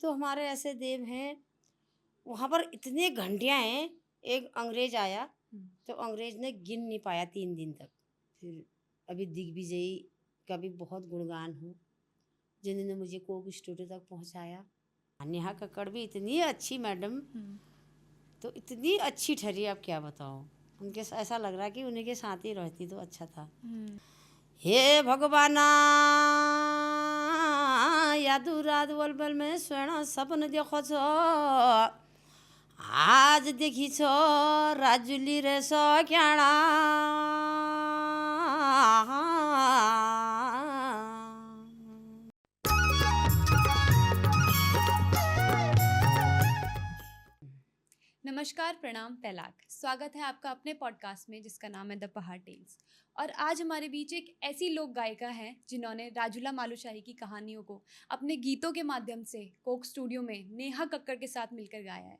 तो हमारे ऐसे देव हैं, वहाँ पर इतने घंटियाँ हैं। एक अंग्रेज आया तो अंग्रेज ने गिन नहीं पाया 3 दिन तक। फिर अभी दिग्विजयी का भी बहुत गुणगान हूँ, जिन्होंने मुझे कोक स्टूडियो तक पहुँचाया। नेहा कक्कड़ भी इतनी अच्छी मैडम, तो इतनी अच्छी ठहरी, अब क्या बताऊँ। उनके ऐसा लग रहा कि उन्हीं के साथ ही रहती तो अच्छा था। हे भगवाना यादू रात बलबल में स्वर्ण सपन देखो छो, आज देखी छो राजुली रे सख्याणा। नमस्कार, प्रणाम, तैलाक। स्वागत है आपका अपने पॉडकास्ट में जिसका नाम है द पहाड़ टेल्स। और आज हमारे बीच एक ऐसी लोक गायिका है जिन्होंने राजूला मालुशाही की कहानियों को अपने गीतों के माध्यम से कोक स्टूडियो में नेहा कक्कड़ के साथ मिलकर गाया है।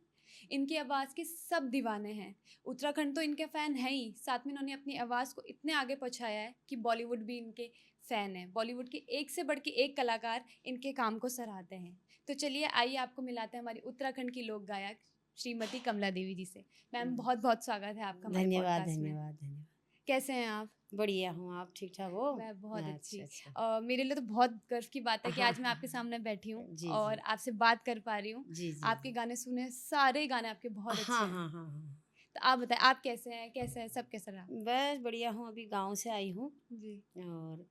इनकी आवाज़ के सब दीवाने हैं। उत्तराखंड तो इनके फ़ैन हैं ही, साथ में इन्होंने अपनी आवाज़ को इतने आगे पहुँचाया है कि बॉलीवुड भी इनके फ़ैन है। बॉलीवुड के एक से बढ़ के एक कलाकार इनके काम को सराहते हैं। तो चलिए आइए आपको मिलाते हैं हमारी उत्तराखंड की लोक गायक श्रीमती कमला देवी जी से। मैम, बहुत बहुत स्वागत है आपका हमारे धन्यवाद पॉडकास्ट में। धन्यवाद धन्यवाद। कैसे हैं आप? बढ़िया हूँ, आप ठीक ठाक हो? मैं बहुत अच्छी। अच्छा अच्छा। मेरे लिए तो बहुत गर्व की बात है कि हाँ आज मैं आपके हाँ सामने बैठी हूँ जी और जी आपसे बात कर पा रही हूँ। जी जी आपके जी। गाने सुने, सारे गाने आपके बहुत अच्छे हाँ हैं। हाँ हाँ हाँ। तो आप बताएं, आप कैसे हैं, कैसे हैं, सब कैसा रहा? बस बढ़िया हूँ, अभी गांव से आई हूँ जी और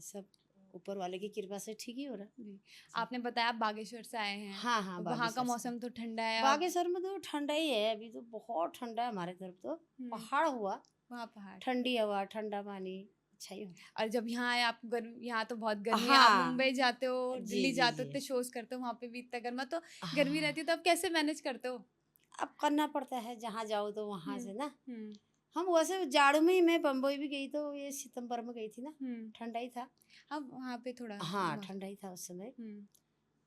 सब ऊपर वाले की कृपा से ठीक ही हो रहा है जी। जी। आपने बताया आप बागेश्वर से आए हैं। हाँ हाँ, वहाँ का बागेश्वर से। मौसम तो ठंडा है अब। बागेश्वर में तो ठंडा ही है, अभी तो बहुत ठंडा है हमारे तरफ तो। पहाड़ हुआ, वहाँ पहाड़। ठंडी हवा, ठंडा पानी, अच्छा ही होता और जब यहाँ आए आप, गर्म यहाँ तो बहुत है। गर्मी है। आप हाँ मुंबई जाते हो, जी दिल्ली जी जाते हो, जी। इतने शोज करते हो, वहाँ पे भी इतना गर्मा तो गर्मी हाँ, रहती है, तो आप कैसे मैनेज करते हो? अब करना पड़ता है, जहाँ जाओ तो वहाँ हुँ, से ना। हुँ, हम वैसे जाड़ों में ही, मैं बम्बई भी गई तो ये सितंबर में गई थी ना, हुँ। ठंडा ही था। अब वहाँ पे थोड़ा हाँ मौसम। ठंडा ही था उस समय। हुँ,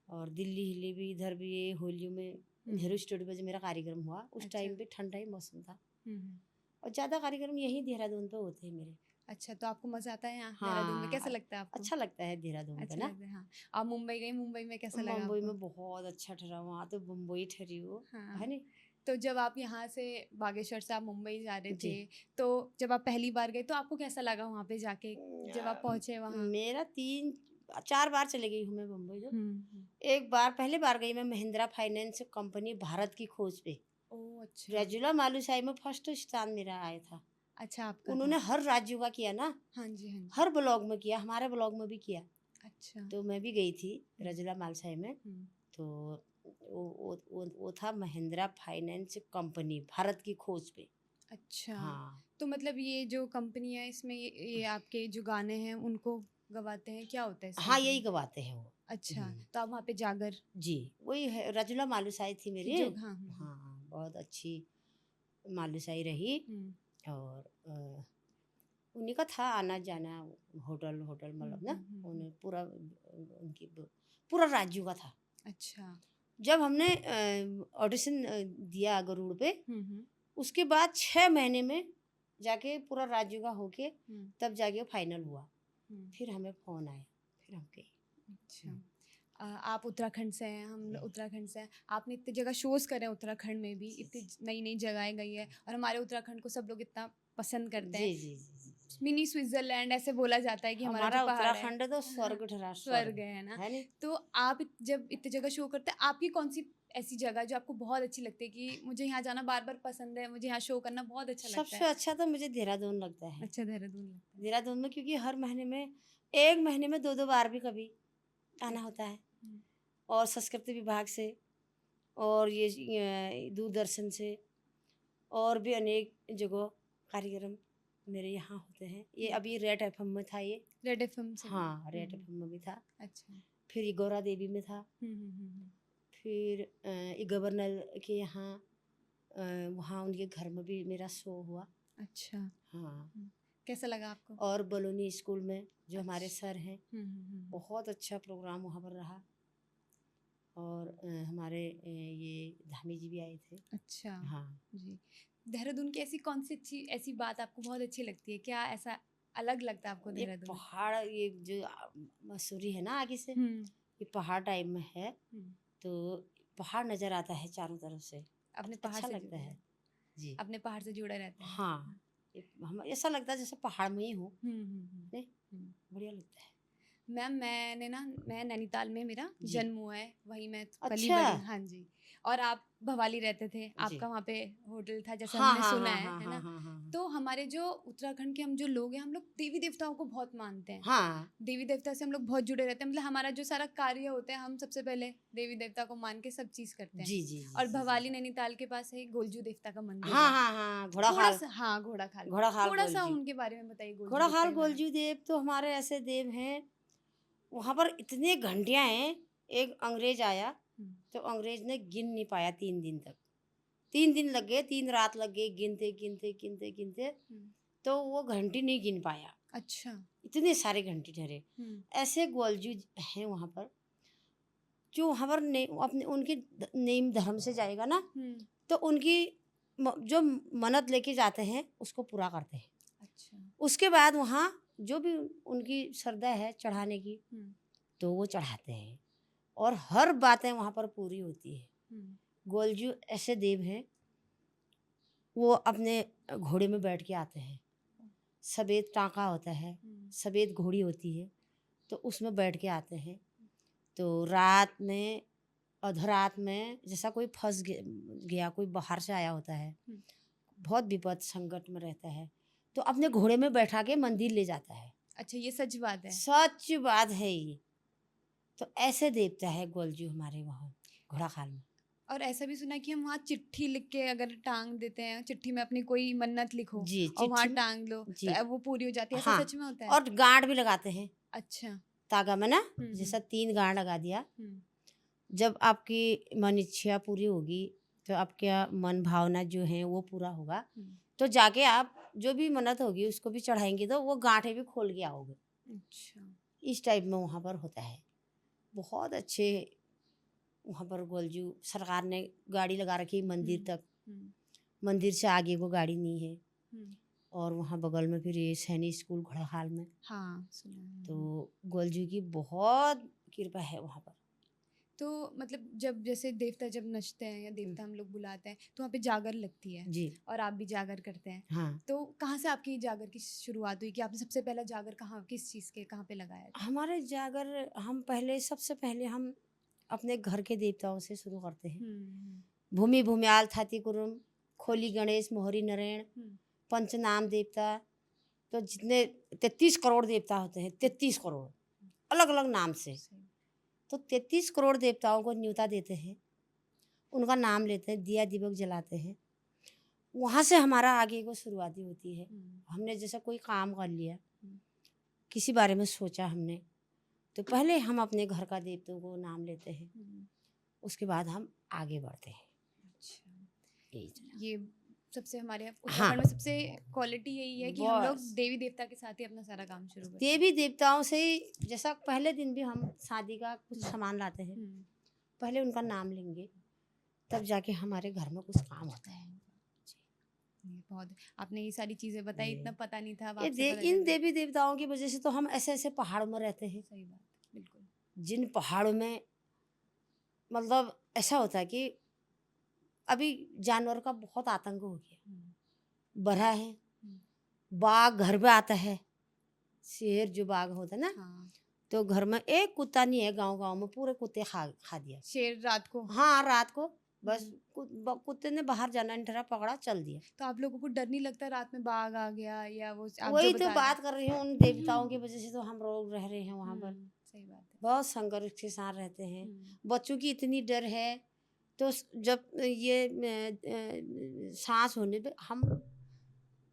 और दिल्ली हिली भी, इधर भी, ये होलियों में नेहरू स्टूडियो में जो मेरा कार्यक्रम हुआ उस अच्छा। टाइम भी ठंडा ही मौसम था। हुँ। और ज़्यादा कार्यक्रम यहीं देहरादून पे होते हैं मेरे। अच्छा, तो आपको मज़ा आता है यहाँ देहरादून में? कैसा हाँ, लगता है आपको? अच्छा लगता है देहरादून पे अच्छा ना। लगता है, हाँ। आप मुंबई गई, मुंबई में कैसा लगा मुंबई आपको? में बहुत अच्छा ठहरा, वहाँ तो मुंबई ठहरी हो, है हाँ। नहीं। तो जब आप यहाँ से बागेश्वर से आप मुंबई जा रहे जी। थे, तो जब आप पहली बार गए तो आपको कैसा लगा वहाँ पे जाके, जब आप पहुँचे वहाँ? मेरा 3-4 बार चले गई हूँ मैं मुंबई तो। हुँ। एक बार, पहली बार गई मैं महिंद्रा फाइनेंस कंपनी भारत की खोज पे। ओह! अच्छा। रजुला मालुशाही में फर्स्ट स्थान मेरा आया था। अच्छा, आपका था। उन्होंने हर राज्यों का किया ना, हाँ जी, हाँ जी। हर ब्लॉग में किया, हमारे ब्लॉग में भी किया। अच्छा। तो मैं भी गई थी हुँ, रजुला मालशाही में। हुँ। तो वो था महिंद्रा फाइनेंस कंपनी भारत की खोज पे। अच्छा, हाँ तो मतलब ये जो कंपनी है इसमें ये आपके जो गाने हैं उनको गवाते हैं, क्या होता है इस हाँ, कंपनी यही में? गवाते हैं वो। अच्छा, हम्म, तो आप वहाँ पे जागर जी, वही है, रजुला मालुशाही थी की मेरी। जो हाँ, हुँ। हाँ, बहुत अच्छी मालुशाही रही। हुँ, और उन्हीं का था आना जाना, होटल होटल हुँ, मतलब हुँ, ना, हुँ, हुँ। उन्हें पूरा उनकी पूरा राज्यों का था। अच्छा। जब हमने ऑडिशन दिया गरुड़ पे, हुँ, हुँ, उसके बाद 6 महीने में जाके पूरा राज्यों का होके हुँ, तब जाके फाइनल हुआ। हुँ। फिर हमें फ़ोन आया, फिर हम गए। अच्छा। आप उत्तराखंड से हैं, हम लोग हुँ। उत्तराखंड से हैं। आपने इतनी जगह शोज़ करे हैं उत्तराखंड में भी, जी, इतनी जी। नई-नई जगहें गई हैं और हमारे उत्तराखंड को सब लोग इतना पसंद करते जी, हैं। जी, जी, जी, जी। मिनी स्विट्ज़रलैंड ऐसे बोला जाता है कि हमारा जो हमारा पहाड़ है। उत्तराखंड तो हाँ, स्वर्ग ठहरा, स्वर्ग स्वर्ग, है ना? है नहीं? तो आप जब इतनी जगह शो करते हैं, आपकी कौन-सी ऐसी जगह जो आपको बहुत अच्छी लगती है कि मुझे यहाँ जाना बार-बार पसंद है, मुझे यहाँ शो करना बहुत अच्छा लगता सबसे है? अच्छा तो मुझे देहरादून लगता है। अच्छा, देहरादून लगता है। देहरादून में क्योंकि हर महीने में, 1 महीने में 2-2 बार भी कभी आना अच्छा। होता है। हुँ, और संस्कृति विभाग से, और ये दूरदर्शन से, और भी अनेक जगह कार्यक्रम मेरे यहाँ होते हैं। ये हुँ। अभी रेड एफएम में था ये। रेड एफएम से भी? हाँ, हुँ, रेड हुँ। एफएम में भी था। अच्छा। फिर ये गौरा देवी में था। हुँ, हुँ, हुँ, हुँ। फिर ये गवर्नर के यहाँ, वहाँ उनके घर में भी मेरा शो हुआ। अच्छा। हाँ। हुँ। कैसा लगा आपको? और बलूनी स्कूल में जो हमारे अच्छा। सर हैं, हुँ, हुँ, हुँ, हुँ। बहुत अच्छा प्रोग्राम वहाँ पर रहा। और हमारे ये धामी जी भी आए थे। अच्छा, हाँ। जी। देहरादून की ऐसी कौन-सी अच्छी ऐसी बात आपको बहुत अच्छी लगती है? क्या ऐसा अलग लगता है आपको ये देहरादून में? पहाड़, ये जो मसूरी है ना आगे से, हुँ, ये पहाड़ टाइप में है। हुँ। तो पहाड़ नज़र आता है चारों तरफ से, अपने पहाड़ अच्छा से लगता जुड़े है। हैं, जी। अपने पहाड़ से जुड़े रहते हैं। हाँ, हम ऐसा लगता है जैसे पहाड़ में ही हूँ, नहीं हुँ। बढ़िया लगता है। मैम मैं नैनीताल में मेरा जी। जन्म हुआ है, वहीं मैं अच्छा। पली-बड़ी हाँ जी। और आप भवाली रहते थे, जी। आपका वहाँ पे होटल था जैसे हाँ, हमने हाँ, सुना हाँ, है हाँ, ना? हाँ, हाँ, हाँ। तो हमारे जो उत्तराखंड के हम जो लोग हैं, हम लोग देवी-देवताओं को बहुत मानते हैं। हाँ, देवी-देवता से हम लोग बहुत जुड़े रहते हैं, मतलब हमारा जो सारा कार्य होता है, हम सबसे पहले देवी-देवता को मान के सब चीज़ करते हैं। जी, जी, जी, और जी, भवाली जी। नैनीताल के पास है गोलजू देवता का मंदिर हाँ, है। हाँ, हाँ, घोड़ाखाल, थोड़ा-सा हाँ, घोड़ाखाल में। घोड़ाखाल थोड़ा-सा गोलजू। उनके बारे में बताइए गोलजू देवता घोड़ाखाल के बारे में? गोलजू देव तो हमारे ऐसे देव हैं, वहाँ पर इतनी घंटियाँ हैं, एक अंग्रेज आया, हुँ। तो अंग्रेज ने गिन नहीं पाया 3 दिन तक। 3 दिन लग गए, 3 रात लग गई गिनते, गिनते, गिनते, गिनते, हुँ। तो वो घंटी नहीं गिन पाया। अच्छा। इतने सारे घंटी ठहरे। हुँ। ऐसे ग्वालजू हैं वहाँ पर, जो वहाँ पर ने अपने उनके नेम धर्म से जाएगा ना, हुँ। तो उनकी जो मन्नत लेके जाते हैं उसको पूरा करते हैं। अच्छा। उसके बाद वहाँ जो भी उनकी श्रद्धा है चढ़ाने की, हुँ। तो वो चढ़ाते हैं और हर बातें वहाँ पर पूरी होती है। हुँ। ग्वालजू ऐसे देव हैं, वो अपने घोड़े में बैठ के आते हैं। सफ़ेद टाँका होता है, हुँ। सफ़ेद घोड़ी होती है, तो उसमें बैठ के आते हैं। तो रात में अधरात में जैसा कोई फँस गया, कोई बाहर से आया होता है, हुँ। बहुत विपद संकट में रहता है, तो अपने घोड़े में बैठा के मंदिर ले जाता है। अच्छा ये सच बात है। सच बात है ये। तो ऐसे देवता है गोलजू हमारे वहाँ घोड़ाखाल में। और ऐसा भी सुना है कि हम वहाँ चिट्ठी लिख के अगर टाँग देते हैं, चिट्ठी में अपनी कोई मन्नत लिखो जी, और वहाँ चिट्ठी में टाँग लो, तो जी, वो पूरी हो जाती है। ऐसा हाँ, सच में होता है? और गाँठ भी लगाते हैं अच्छा। तागा में ना, हुँ। जैसा 3 गाँठ लगा दिया। हुँ। जब आपकी मन इच्छा पूरी होगी, तो आपका मन भावना जो है वो पूरा होगा, हुँ। तो जाके आप जो भी मन्नत होगी उसको भी चढ़ाएँगे, तो वो गाँठें भी खोल के आओगे। अच्छा। इस टाइप में वहाँ पर होता है। बहुत अच्छे वहाँ पर गोलजू सरकार ने गाड़ी लगा रखी है मंदिर हुँ। तक। हुँ। मंदिर से आगे को गाड़ी नहीं है। हुँ। और वहाँ बगल में फिर ये सैनिक स्कूल घोड़ाखाल में, हाँ, सुना है। तो गोलजू की बहुत कृपा है वहाँ पर। तो मतलब जब जैसे देवता जब नचते हैं या हुँ, देवता हम लोग बुलाते हैं, तो वहाँ पे जागर लगती है जी, और आप भी जागर करते हैं। हाँ। तो कहाँ से आपकी जागर की शुरुआत हुई कि आपने सबसे पहला जागर कहाँ किस चीज़ के कहाँ पे लगाया था? हमारे जागर हम पहले सबसे पहले हम अपने घर के देवताओं से शुरू करते हैं। हुँ। हुँ। भूमि भूम्याल थाती कुरुम, खोली गणेश, मोहरी नारायण, हुँ। पंचनाम देवता, तो जितने 33 करोड़ देवता होते हैं, 33 करोड़, अलग-अलग नाम से। सही। तो 33 करोड़ देवताओं को न्योता देते हैं, उनका नाम लेते हैं, दिया दीपक जलाते हैं। वहाँ से हमारा आगे को शुरुआती होती है। हुँ। हमने जैसा कोई काम कर लिया, हुँ। किसी बारे में सोचा हमने, तो पहले हम अपने घर का देवताओं को नाम लेते हैं, हुँ। उसके बाद हम आगे बढ़ते हैं। अच्छा। यही चला। ये सबसे हमारे हाँ, उत्तराखंड में सबसे क्वालिटी यही है कि हम लोग बस देवी देवता के साथ ही अपना सारा काम शुरू करते हैं। देवी देवताओं से ही, जैसा पहले दिन भी हम शादी का कुछ हुँ। सामान लाते हैं, हुँ। पहले उनका नाम लेंगे, तब जाके हमारे घर में कुछ काम होता है। ये बहुत आपने ये सारी चीज़ें बताई, इतना ये पता नहीं था, अब ये आपसे पता इन चल गया। देवी देवताओं की वजह से तो हम ऐसे-ऐसे पहाड़ों में रहते हैं। सही बात है, बिल्कुल। जिन पहाड़ों में मतलब ऐसा होता है कि अभी जानवर का बहुत आतंक हो गया। हुँ। बरहा है, हुँ। बाघ घर में आता है, शेर जो बाघ होता है ना, हाँ, तो घर में एक कुत्ता नहीं है, गाँव-गाँव में पूरे कुत्ते खा खा दिया। शेर रात को हाँ, रात को बस हुँ। कुत्ते ने बाहर जाना नहीं ठहरा, पकड़ा चल दिया। तो आप लोगों को डर नहीं लगता रात में बाघ आ गया या वो आप जो वही तो बता रहे बात कर रही हूँ, उन देवताओं की वजह से तो हम लोग रह रहे हैं वहाँ पर। सही बात है। बहुत संघर्ष के साथ रहते हैं। हुँ। बच्चों की इतनी डर है, तो जब ये साँस होने पे हम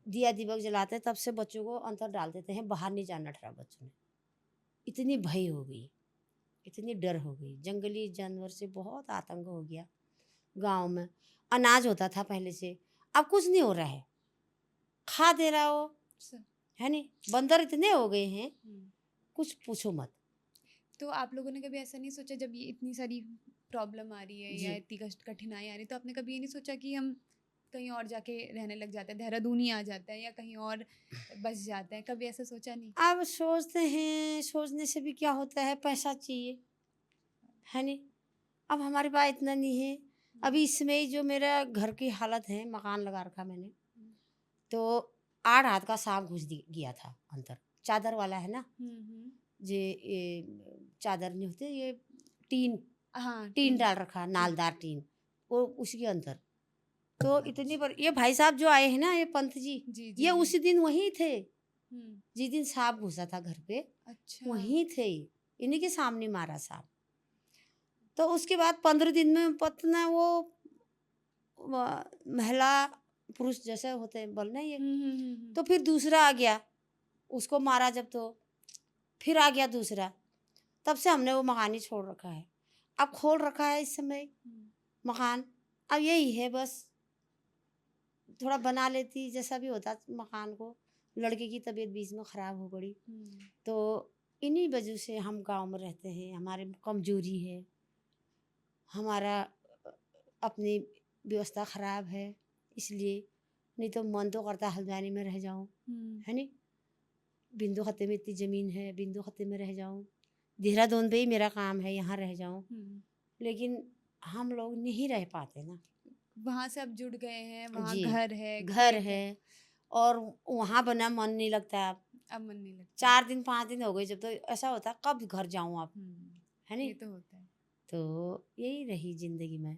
दिया दीपक जलाते हैं, तब से बच्चों को अंदर डाल देते हैं, बाहर नहीं जाना ठहरा बच्चों ने। इतनी भय हो गई, इतनी डर हो गई, जंगली जानवर से बहुत आतंक हो गया। गाँव में अनाज होता था पहले से, अब कुछ नहीं हो रहा है। खा दे रहा हो, स है नहीं? बंदर इतने हो गए हैं, हुँ। कुछ पूछो मत। तो आप लोगों ने कभी ऐसा नहीं सोचा जब ये इतनी सारी प्रॉब्लम आ रही है जी। या इतनी कठिनाई आ रही है, तो आपने कभी ये नहीं सोचा कि हम कहीं और जाके रहने लग जाते हैं, देहरादून ही आ जाते हैं या कहीं और बस जाते हैं, कभी ऐसा सोचा नहीं? अब सोचते हैं, सोचने से भी क्या होता है, पैसा चाहिए, है नहीं? अब हमारे पास इतना नहीं है। अभी इसमें ही जो मेरा घर की हालत है, मकान लगा रखा मैंने, तो 8 हाथ का सांप घुस गया था अंदर। चादर वाला है ना, ये चादर नहीं होते, ये टीन हाँ, टीन डाल रखा, नालदार टीन, वो उसके अंदर। तो इतनी पर ये भाई साहब जो आए हैं ना, ये पंत जी, जी ये उसी दिन वहीं थे हम्म, जिस दिन सांप घुसा था घर पे, अच्छा वहीं थे। इन्हीं के सामने मारा सांप। तो उसके बाद 15 दिन में पतना वो महिला पुरुष जैसे होते हैं बोलना ये, तो फिर दूसरा आ गया, उसको मारा जब, तो फिर आ गया दूसरा। तब से हमने वो मकान ही छोड़ रखा है। अब खोल रखा है इस समय मकान। अब यही है बस, थोड़ा बना लेती जैसा भी होता मकान को। लड़के की तबीयत बीच में ख़राब हो पड़ी, तो इन्हीं वजह से हम गांव में रहते हैं। हमारे में कमजोरी है, हमारा अपनी व्यवस्था ख़राब है, इसलिए। नहीं तो मन तो करता हल्द्वानी में रह जाऊं, है नहीं। बिंदु खत्ते में इतनी ज़मीन है, बिंदु खत्ते में रह जाऊं। देहरादून पे ही मेरा काम है, यहाँ रह जाऊं। लेकिन हम लोग नहीं रह पाते ना। वहां से अब जुड़ गए हैं, वहाँ जी, घर है, घर खेत है, और वहाँ बना मन नहीं लगता। अब मन नहीं लगता। 4 दिन 5 दिन हो गए जब, तो ऐसा होता कब घर जाऊं अब, है ये नहीं। तो होता है। तो यही रही जिंदगी में।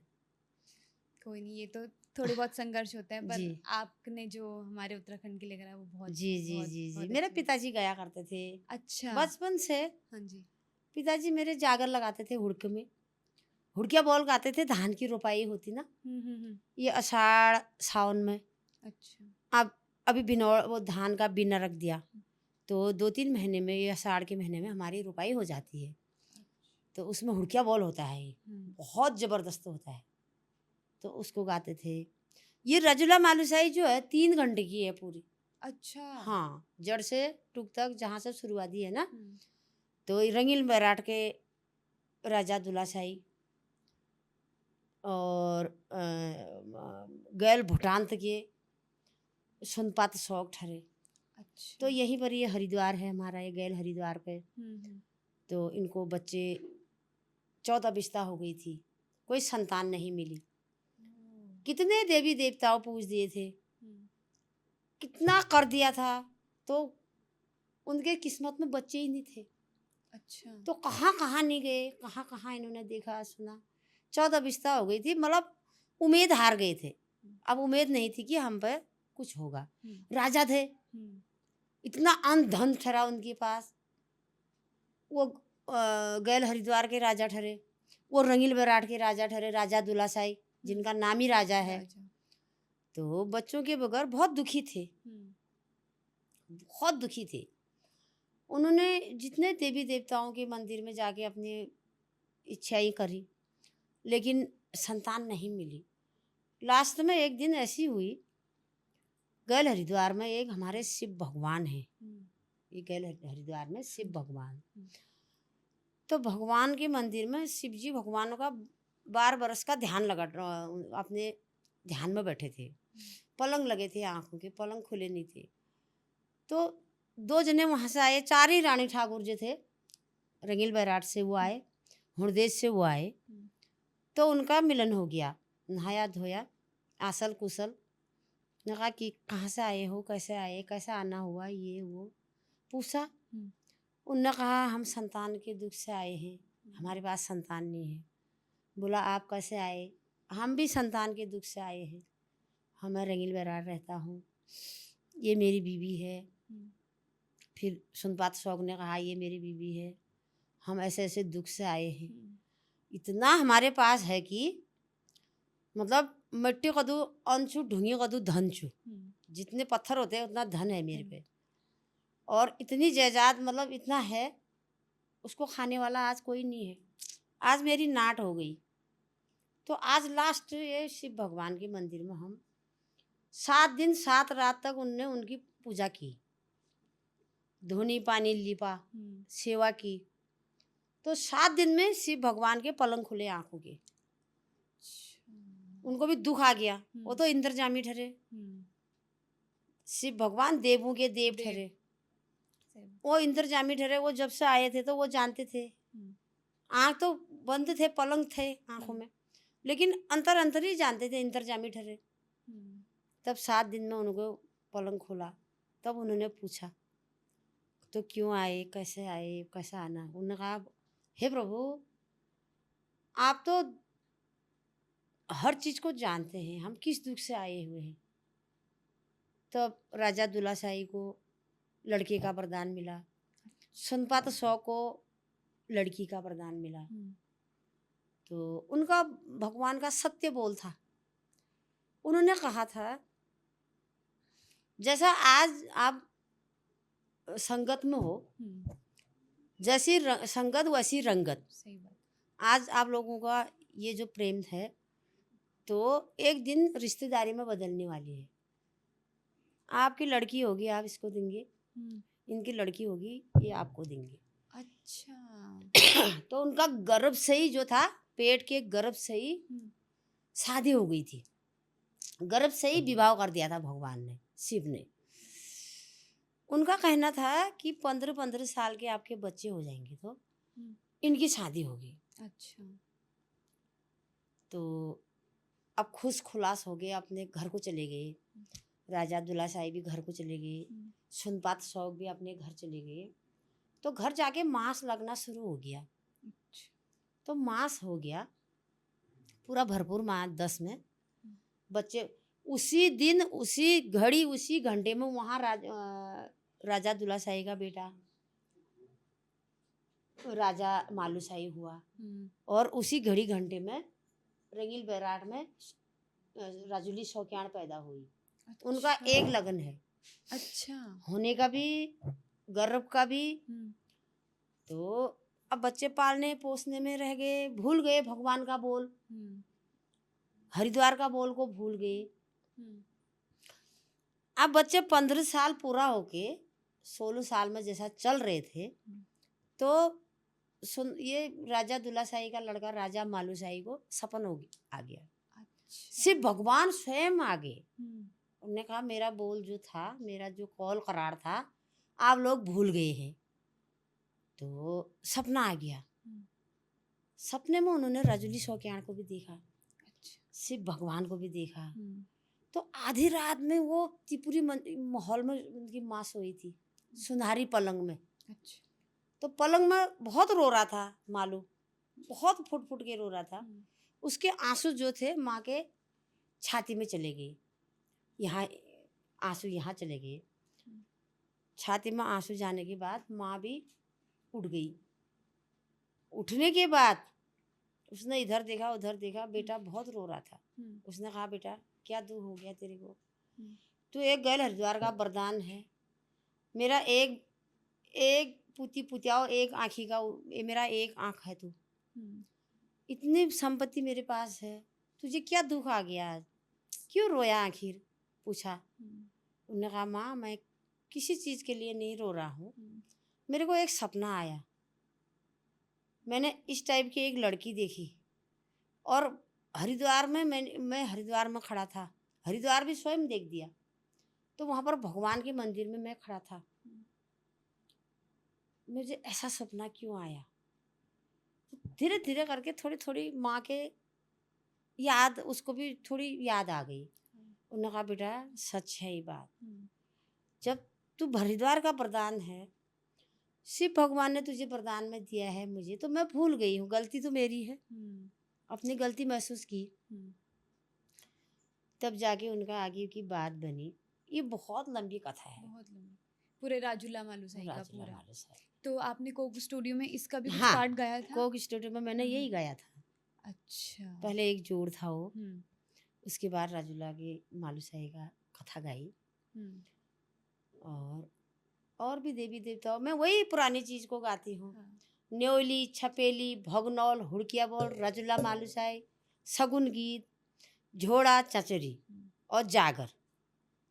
कोई नहीं, ये तो थोड़े बहुत संघर्ष होते हैं, पर जी आपने जो हमारे उत्तराखंड के लिए करा वो बहुत जी जी बहुत जी जी बहुत मेरे अच्छी बात। पिताजी गया करते थे अच्छा, बचपन से। हाँ जी। पिताजी मेरे जागर लगाते थे हुड़के में। हुड़किया बॉल गाते थे, धान की रोपाई होती ना, ये आषाढ़ सावन में। अच्छा, अब अभी बिनौर वो धान का बिना रख दिया, तो 2-3 महीने में, ये आषाढ़ के महीने में हमारी रोपाई हो जाती है। तो उसमें हुड़किया बॉल होता है, ये बहुत ज़बरदस्त होता है, तो उसको गाते थे। ये रजुला मालूशाही जो है 3 घंटे की है पूरी। अच्छा, हाँ, जड़ से टुक तक जहाँ से शुरुआती है ना, तो ये रंगील बैराट के राजा दुलाशाही और गैल भूटान तक ये सुनपात शौक ठहरे। अच्छा, तो यहीं पर ये हरिद्वार है हमारा, ये गैल हरिद्वार पे। तो इनको बच्चे 14 बिस्ता हो गई थी, कोई संतान नहीं मिली। कितने देवी देवताओं पूज दिए थे, कितना कर दिया था, तो उनके किस्मत में बच्चे ही नहीं थे। अच्छा, तो कहाँ कहाँ नहीं गए, कहाँ कहाँ इन्होंने देखा सुना। 14 बिस्ता हो गई थी, मतलब उम्मीद हार गए थे। अब उम्मीद नहीं थी कि हम पे कुछ होगा। राजा थे, इतना अन्न धन ठहरा उनके पास। वो गैल हरिद्वार के राजा ठहरे, वो रंगील बैराट के राजा ठहरे, राजा दुलाशाही जिनका नाम ही राजा है। तो बच्चों के बगैर बहुत दुखी थे, बहुत दुखी थे। उन्होंने जितने देवी देवताओं के मंदिर में जाके अपनी इच्छाएं करी, लेकिन संतान नहीं मिली। लास्ट में एक दिन ऐसी हुई, गैल हरिद्वार में एक हमारे शिव भगवान हैं, ये गैल हरिद्वार में शिव भगवान। तो भगवान के मंदिर में शिव जी भगवान का 12 बरस का ध्यान लगा, अपने ध्यान में बैठे थे। पलंग लगे थे, आंखों के पलंग खुले नहीं थे। तो 2 जने वहाँ से आए, 4 ही रानी ठाकुर जो थे, रंगील बैराट से वो आए, हुड़देश से वो आए। तो उनका मिलन हो गया, नहाया धोया, आसल कुशल। ने कहा कि कहाँ से आए हो, कैसे आए, कैसा आना हुआ, ये वो पूछा। उनने कहा हम संतान के दुख से आए हैं, हमारे पास संतान नहीं है। बोला आप कैसे आए, हम भी संतान के दुख से आए हैं, मैं रंगील बैराट रहता हूँ, ये मेरी बीवी है। फिर सुनपात शौक ने कहा ये मेरी बीवी है, हम ऐसे ऐसे दुख से आए हैं। इतना हमारे पास है कि मतलब मिट्टी कदू अनचू ढूंगी कदू धनचू, जितने पत्थर होते हैं उतना धन है मेरे पे, और इतनी जायदाद, मतलब इतना है, उसको खाने वाला आज कोई नहीं है। आज मेरी नाट हो गई। तो आज लास्ट ये शिव भगवान के मंदिर में हम 7 दिन 7 रात तक उनने उनकी पूजा की, धोनी पानी लिपा, सेवा की। तो 7 दिन में शिव भगवान के पलंग खुले आंखों के। उनको भी दुख आ गया, वो तो इंद्रजामी ठहरे, शिव भगवान देवों के देव ठहरे, वो इंद्रजामी ठहरे। वो जब से आए थे तो वो जानते थे आँख तो बंद थे, पलंग थे आँखों में, लेकिन अंतर अंतर ही जानते थे, इंतरजामी ठहरे। तब 7 दिन में उनको पलंग खोला। तब उन्होंने पूछा, तो क्यों आए, कैसे आए, कैसा आना? उन्होंने कहा, हे प्रभु, आप तो हर चीज़ को जानते हैं, हम किस दुख से आए हुए हैं। तब राजा दुल्ला शाही को लड़के का वरदान मिला, सुनपात सौ को लड़की का वरदान मिला। तो उनका भगवान का सत्य बोल था। उन्होंने कहा था, जैसा आज आप संगत में हो, जैसी संगत वैसी रंगत। सही बात। आज आप लोगों का ये जो प्रेम है, तो एक दिन रिश्तेदारी में बदलने वाली है। आपकी लड़की होगी, आप इसको देंगे, इनकी लड़की होगी, ये आपको देंगे। अच्छा। तो उनका गर्भ से ही जो था, पेट के गर्भ से ही शादी हो गई थी। गर्भ से ही विवाह कर दिया था भगवान ने, शिव ने। उनका कहना था कि 15-15 साल के आपके बच्चे हो जाएंगे तो इनकी शादी होगी। अच्छा। तो अब खुश खुलास हो गए, अपने घर को चले गए। राजा दुल्ला शाही भी घर को चले गए, सुनपात शौक भी अपने घर चले गए। तो घर जाके मांस लगना शुरू हो गया। तो मांस हो गया पूरा भरपूर, मांस 10 में बच्चे। उसी दिन, उसी घड़ी, उसी घंटे में वहाँ राजा दुल्ला शाही का बेटा राजा मालू शाही हुआ। और उसी घड़ी घंटे में रंगील बैराट में राजुली शौकियान पैदा हुई। अच्छा। उनका एक लगन है। अच्छा। होने का भी, गर्भ का भी। तो अब बच्चे पालने पोसने में रह गए, भूल गए भगवान का बोल, हरिद्वार का बोल को भूल गए। अब बच्चे 15 साल पूरा होके 16 साल में जैसा चल रहे थे, तो ये राजा दुल्ला शाही का लड़का राजा मालू शाही को सपन आ गया। अच्छा। सिर्फ भगवान स्वयं आ गए। उन्होंने कहा, मेरा बोल जो था, मेरा जो कौल करार था, आप लोग भूल गए हैं। तो सपना आ गया। सपने में उन्होंने रजनी शौकियान को भी देखा। अच्छा। शिव भगवान को भी देखा। तो आधी रात में वो त्रिपुरी माहौल में उनकी माँ सोई थी, सुनहरी पलंग में। अच्छा। तो पलंग में बहुत रो रहा था मालू, बहुत फुट फुट के रो रहा था। उसके आंसू जो थे माँ के छाती में चले गए, यहाँ आंसू यहाँ चले गए। छाती में आंसू जाने के बाद माँ भी उठ गई। उठने के बाद उसने इधर देखा उधर देखा, बेटा बहुत रो रहा था। उसने कहा, बेटा क्या दुख हो गया तेरे को? तो एक गैल हरिद्वार का वरदान है, मेरा एक पुती पुतियाओ, एक आँखी का, मेरा एक आँख है तू, इतनी संपत्ति मेरे पास है, तुझे क्या दुख आ गया आज, क्यों रोया आखिर? पूछा। उन्होंने कहा, माँ मैं किसी चीज़ के लिए नहीं रो रहा हूँ, मेरे को एक सपना आया। मैंने इस टाइप की एक लड़की देखी और हरिद्वार में मैं हरिद्वार में खड़ा था, हरिद्वार भी स्वयं देख दिया। तो वहाँ पर भगवान के मंदिर में मैं खड़ा था, मुझे ऐसा सपना क्यों आया? धीरे धीरे करके थोड़ी थोड़ी माँ के याद, उसको भी थोड़ी याद आ गई। उन्होंने कहा, बेटा सच है ये बात, जब तू हरिद्वार का वरदान है, शिव भगवान ने तुझे वरदान में दिया है मुझे, तो मैं भूल गई हूँ, गलती तो मेरी है। अपनी गलती महसूस की। तब जाके उनका आगे की बात बनी। ये बहुत लंबी कथा है, बहुत लंबी, पूरे राजूला मालूसाई का राजूला पूरा। मालूसाई। तो आपने कोक स्टूडियो में इसका भी कुछ हाँ, पार्ट गाया था? कोक स्टूडियो में मैंने यही गाया था। अच्छा। पहले एक जोड़ था वो, उसके बाद राजूला के मालूसाई का कथा गाई। और भी देवी देवताओं, मैं वही पुरानी चीज को गाती हूँ। न्योली, छपेली, भगनौल, हुड़किया बोल, राजूला मालूसाई, सगुन गीत, झोड़ा, चचरी और जागर।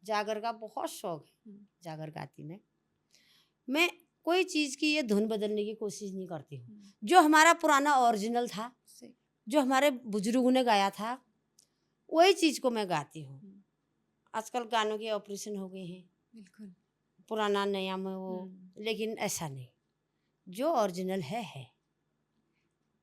जागर का बहुत शौक है, जागर गाती मैं कोई चीज़ की ये धुन बदलने की कोशिश नहीं करती हूँ। जो हमारा पुराना ओरिजिनल था, जो हमारे बुजुर्गों ने गाया था, वही चीज़ को मैं गाती हूँ। आजकल गानों के ऑपरेशन हो गए हैं, बिल्कुल पुराना नया में वो, लेकिन ऐसा नहीं, जो ओरिजिनल है।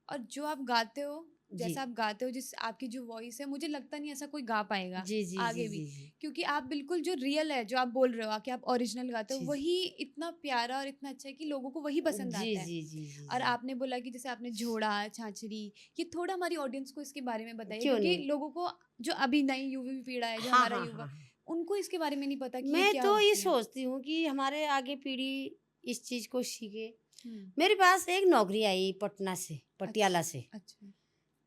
और जो आप गाते हो, जी जैसा आप गाते हो, जिस आपकी जो वॉइस है, मुझे लगता नहीं ऐसा कोई गा पाएगा जी जी जी आगे भी, जी जी क्योंकि आप बिल्कुल जो रियल है, जो आप बोल रहे हो कि आप ओरिजिनल गाते हो, जी वही इतना प्यारा और इतना अच्छा है कि लोगों को वही पसंद जी आता है। जी जी जी और जी आपने बोला कि जैसे आपने झोड़ा, छाछरी, ये थोड़ा हमारी ऑडियंस को इसके बारे में बताइए, क्यों क्योंकि नहीं। लोगों को जो अभी नई युवा पीढ़ा है, जो हाँ हमारा हाँ युवा, हाँ हाँ। उनको इसके बारे में नहीं पता कि ये मैं क्या तो ये होती है। सोचती हूँ कि हमारे आगे पीढ़ी इस चीज को सीखे। हुँ, मेरे पास एक नौकरी आई पटना से, पटियाला अच्छा, से। अच्छा।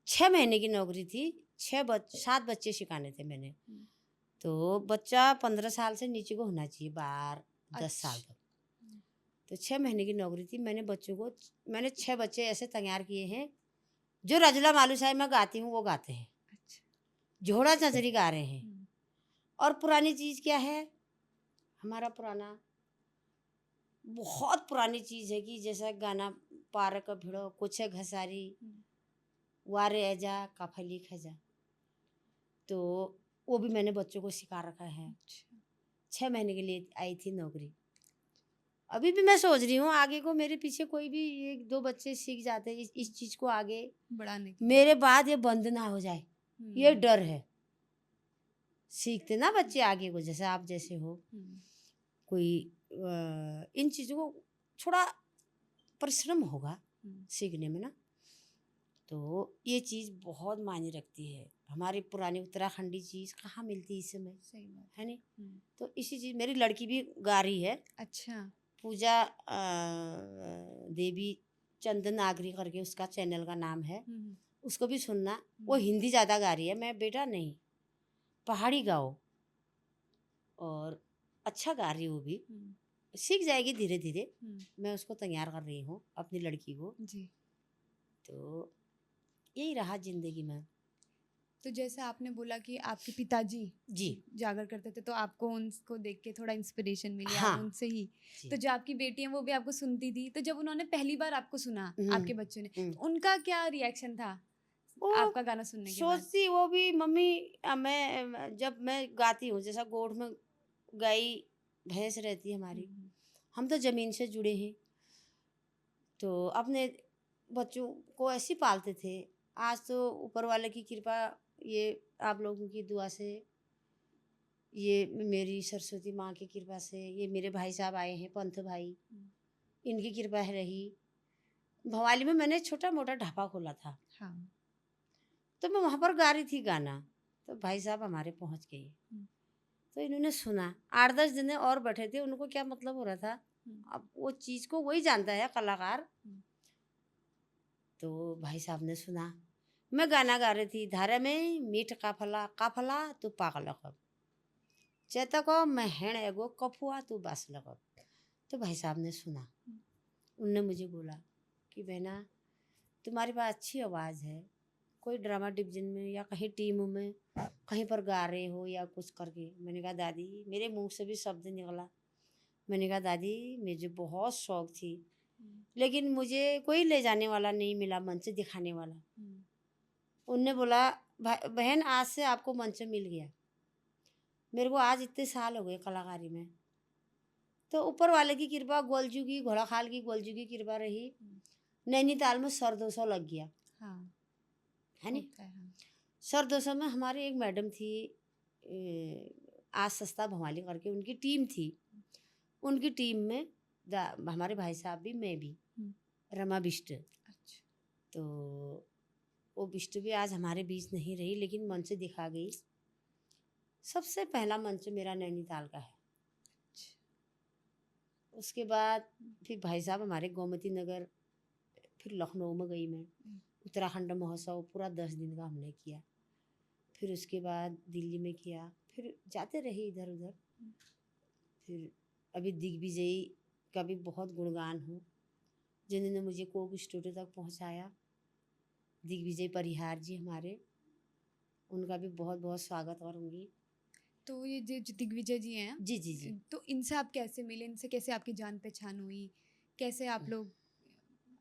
6 महीने की नौकरी थी। 7 बच्चे सिखाने थे मैंने। हुँ, तो बच्चा 15 साल से नीचे को होना चाहिए, 12-10 साल अच्छा। तक। तो 6 महीने की नौकरी थी। मैंने 6 बच्चे ऐसे तैयार किए हैं जो रजला मालूसाई मैं गाती हूँ वो गाते हैं, अच्छा। झोड़ा चंचरी गा रहे हैं। हुँ, और पुरानी चीज क्या है, हमारा पुराना बहुत पुरानी चीज है कि जैसा गाना पारक भिड़ो कुछ घसारी हुँ, वारे ऐजा काफली खजा, तो वो भी मैंने बच्चों को सिखा रखा है। अच्छा। 6 महीने के लिए आई थी नौकरी। अभी भी मैं सोच रही हूँ आगे को मेरे पीछे कोई भी 1-2 बच्चे सीख जाते इस चीज को आगे, बढ़ाने के लिए। मेरे बाद ये बंद ना हो जाए, ये हुँ, डर है। सीखते ना बच्चे आगे को, जैसे आप जैसे हो हुँ, कोई इन चीज़ों को थोड़ा परिश्रम होगा हुँ, सीखने में ना। तो ये चीज़ बहुत मायने रखती है। हमारी पुरानी उत्तराखंडी चीज़ कहाँ मिलती इस समय, सही बात है है। नहीं। हुँ, तो इसी चीज़ मेरी लड़की भी गा रही है। अच्छा। पूजा देवी चंदन नागरी करके उसका चैनल का नाम है, हुँ, हुँ, उसको भी सुनना। वो हुँ, हिंदी ज़्यादा गा रही है, मैं बेटा नहीं, पहाड़ी गाओ। और अच्छा गा रही है वो भी, हुँ, सीख जाएगी धीरे धीरे। हुँ, मैं उसको तैयार कर रही हूँ अपनी लड़की को। जी। तो यही रहा जिंदगी में। तो जैसे आपने बोला कि आपके पिताजी जी जागर करते थे, तो आपको उनको देख के थोड़ा इंस्पिरेशन मिली, आप हाँ उनसे ही। जी। तो जो आपकी बेटी है वो भी आपको सुनती थी, तो जब उन्होंने पहली बार आपको सुना, हम्म आपके बच्चों ने, हम्म तो उनका क्या रिएक्शन था वो आपका गाना सुनने के बाद? सोचती वो भी मम्मी, जब मैं गाती हूँ जैसा गोठ में गाय भैंस रहती है हुँ, हमारी, हुँ, हम तो जमीन से जुड़े हैं। तो अपने बच्चों को ऐसे ही पालते थे। आज तो ऊपर वाले की कृपा, ये आप लोगों की दुआ से, ये मेरी सरस्वती माँ की कृपा से, ये मेरे भाई साहब आए हैं पंथ भाई, हुँ, इनकी कृपा है रही। भवाली में मैंने छोटा मोटा ढाबा खोला था, हाँ। तो मैं वहाँ पर गा रही थी गाना। तो भाई साहब हमारे पहुँच गए, हुँ, तो इन्होंने सुना। 8-10 जने और बैठे थे, उनको क्या मतलब हो रहा था, हुँ, अब वो चीज़ को वही जानता है कलाकार। हुँ, तो भाई साहब ने सुना, मैं गाना गा रही थी, धारा में मीठ काफला काफला तू पागल कब, चेता को मैं हेण एगो कफुआ तू बास लगब। तो भाई साहब ने सुना, हुँ, उनने मुझे बोला कि बहना तुम्हारे पास अच्छी आवाज़ है, कोई ड्रामा डिवीजन में या कहीं टीम में कहीं पर गा रहे हो या कुछ करके। मैंने कहा दादी, मेरे मुंह से भी शब्द निकला, मैंने कहा दादी मुझे बहुत शौक थी, हुँ, लेकिन मुझे कोई ले जाने वाला नहीं मिला, मंच दिखाने वाला। हुँ, उनने बोला बहन आज से आपको मंच मिल गया। मेरे को आज इतने साल हो गए कलाकारी में, तो ऊपर वाले की कृपा, गोलजू की घोड़ाखाल की गोलजू की कृपा रही। हुँ, नैनीताल में सरदोसौ लग गया, हाँ, है नहीं। होता है, हाँ। सरदोसौ में हमारी एक मैडम थी, ए, आज सस्ता भवाली करके उनकी टीम थी। उनकी टीम में हमारे भाई साहब भी, मैं भी, हुँ, रमा बिष्ट। अच्छा, तो वो बिष्ट भी आज हमारे बीच नहीं रही, लेकिन मंच दिखा गई। सबसे पहला मंच मेरा नैनीताल का है। अच्छा, उसके बाद फिर भाई साहब हमारे गोमती नगर, फिर लखनऊ में गई मैं, हुँ, उत्तराखंड महोत्सव पूरा 10 दिन का हमने किया। फिर उसके बाद दिल्ली में किया, फिर जाते रहे इधर उधर। हुँ, फिर अभी दिग्विजयी का भी बहुत गुणगान हूँ, जिन्होंने मुझे कोक स्टूडियो तक पहुँचाया। दिग्विजय परिहार जी हमारे, उनका भी बहुत बहुत स्वागत करूँगी। तो ये जो दिग्विजय जी हैं, जी जी जी। तो इनसे आप कैसे मिले? इनसे कैसे आपकी जान-पहचान हुई? कैसे आप लोग,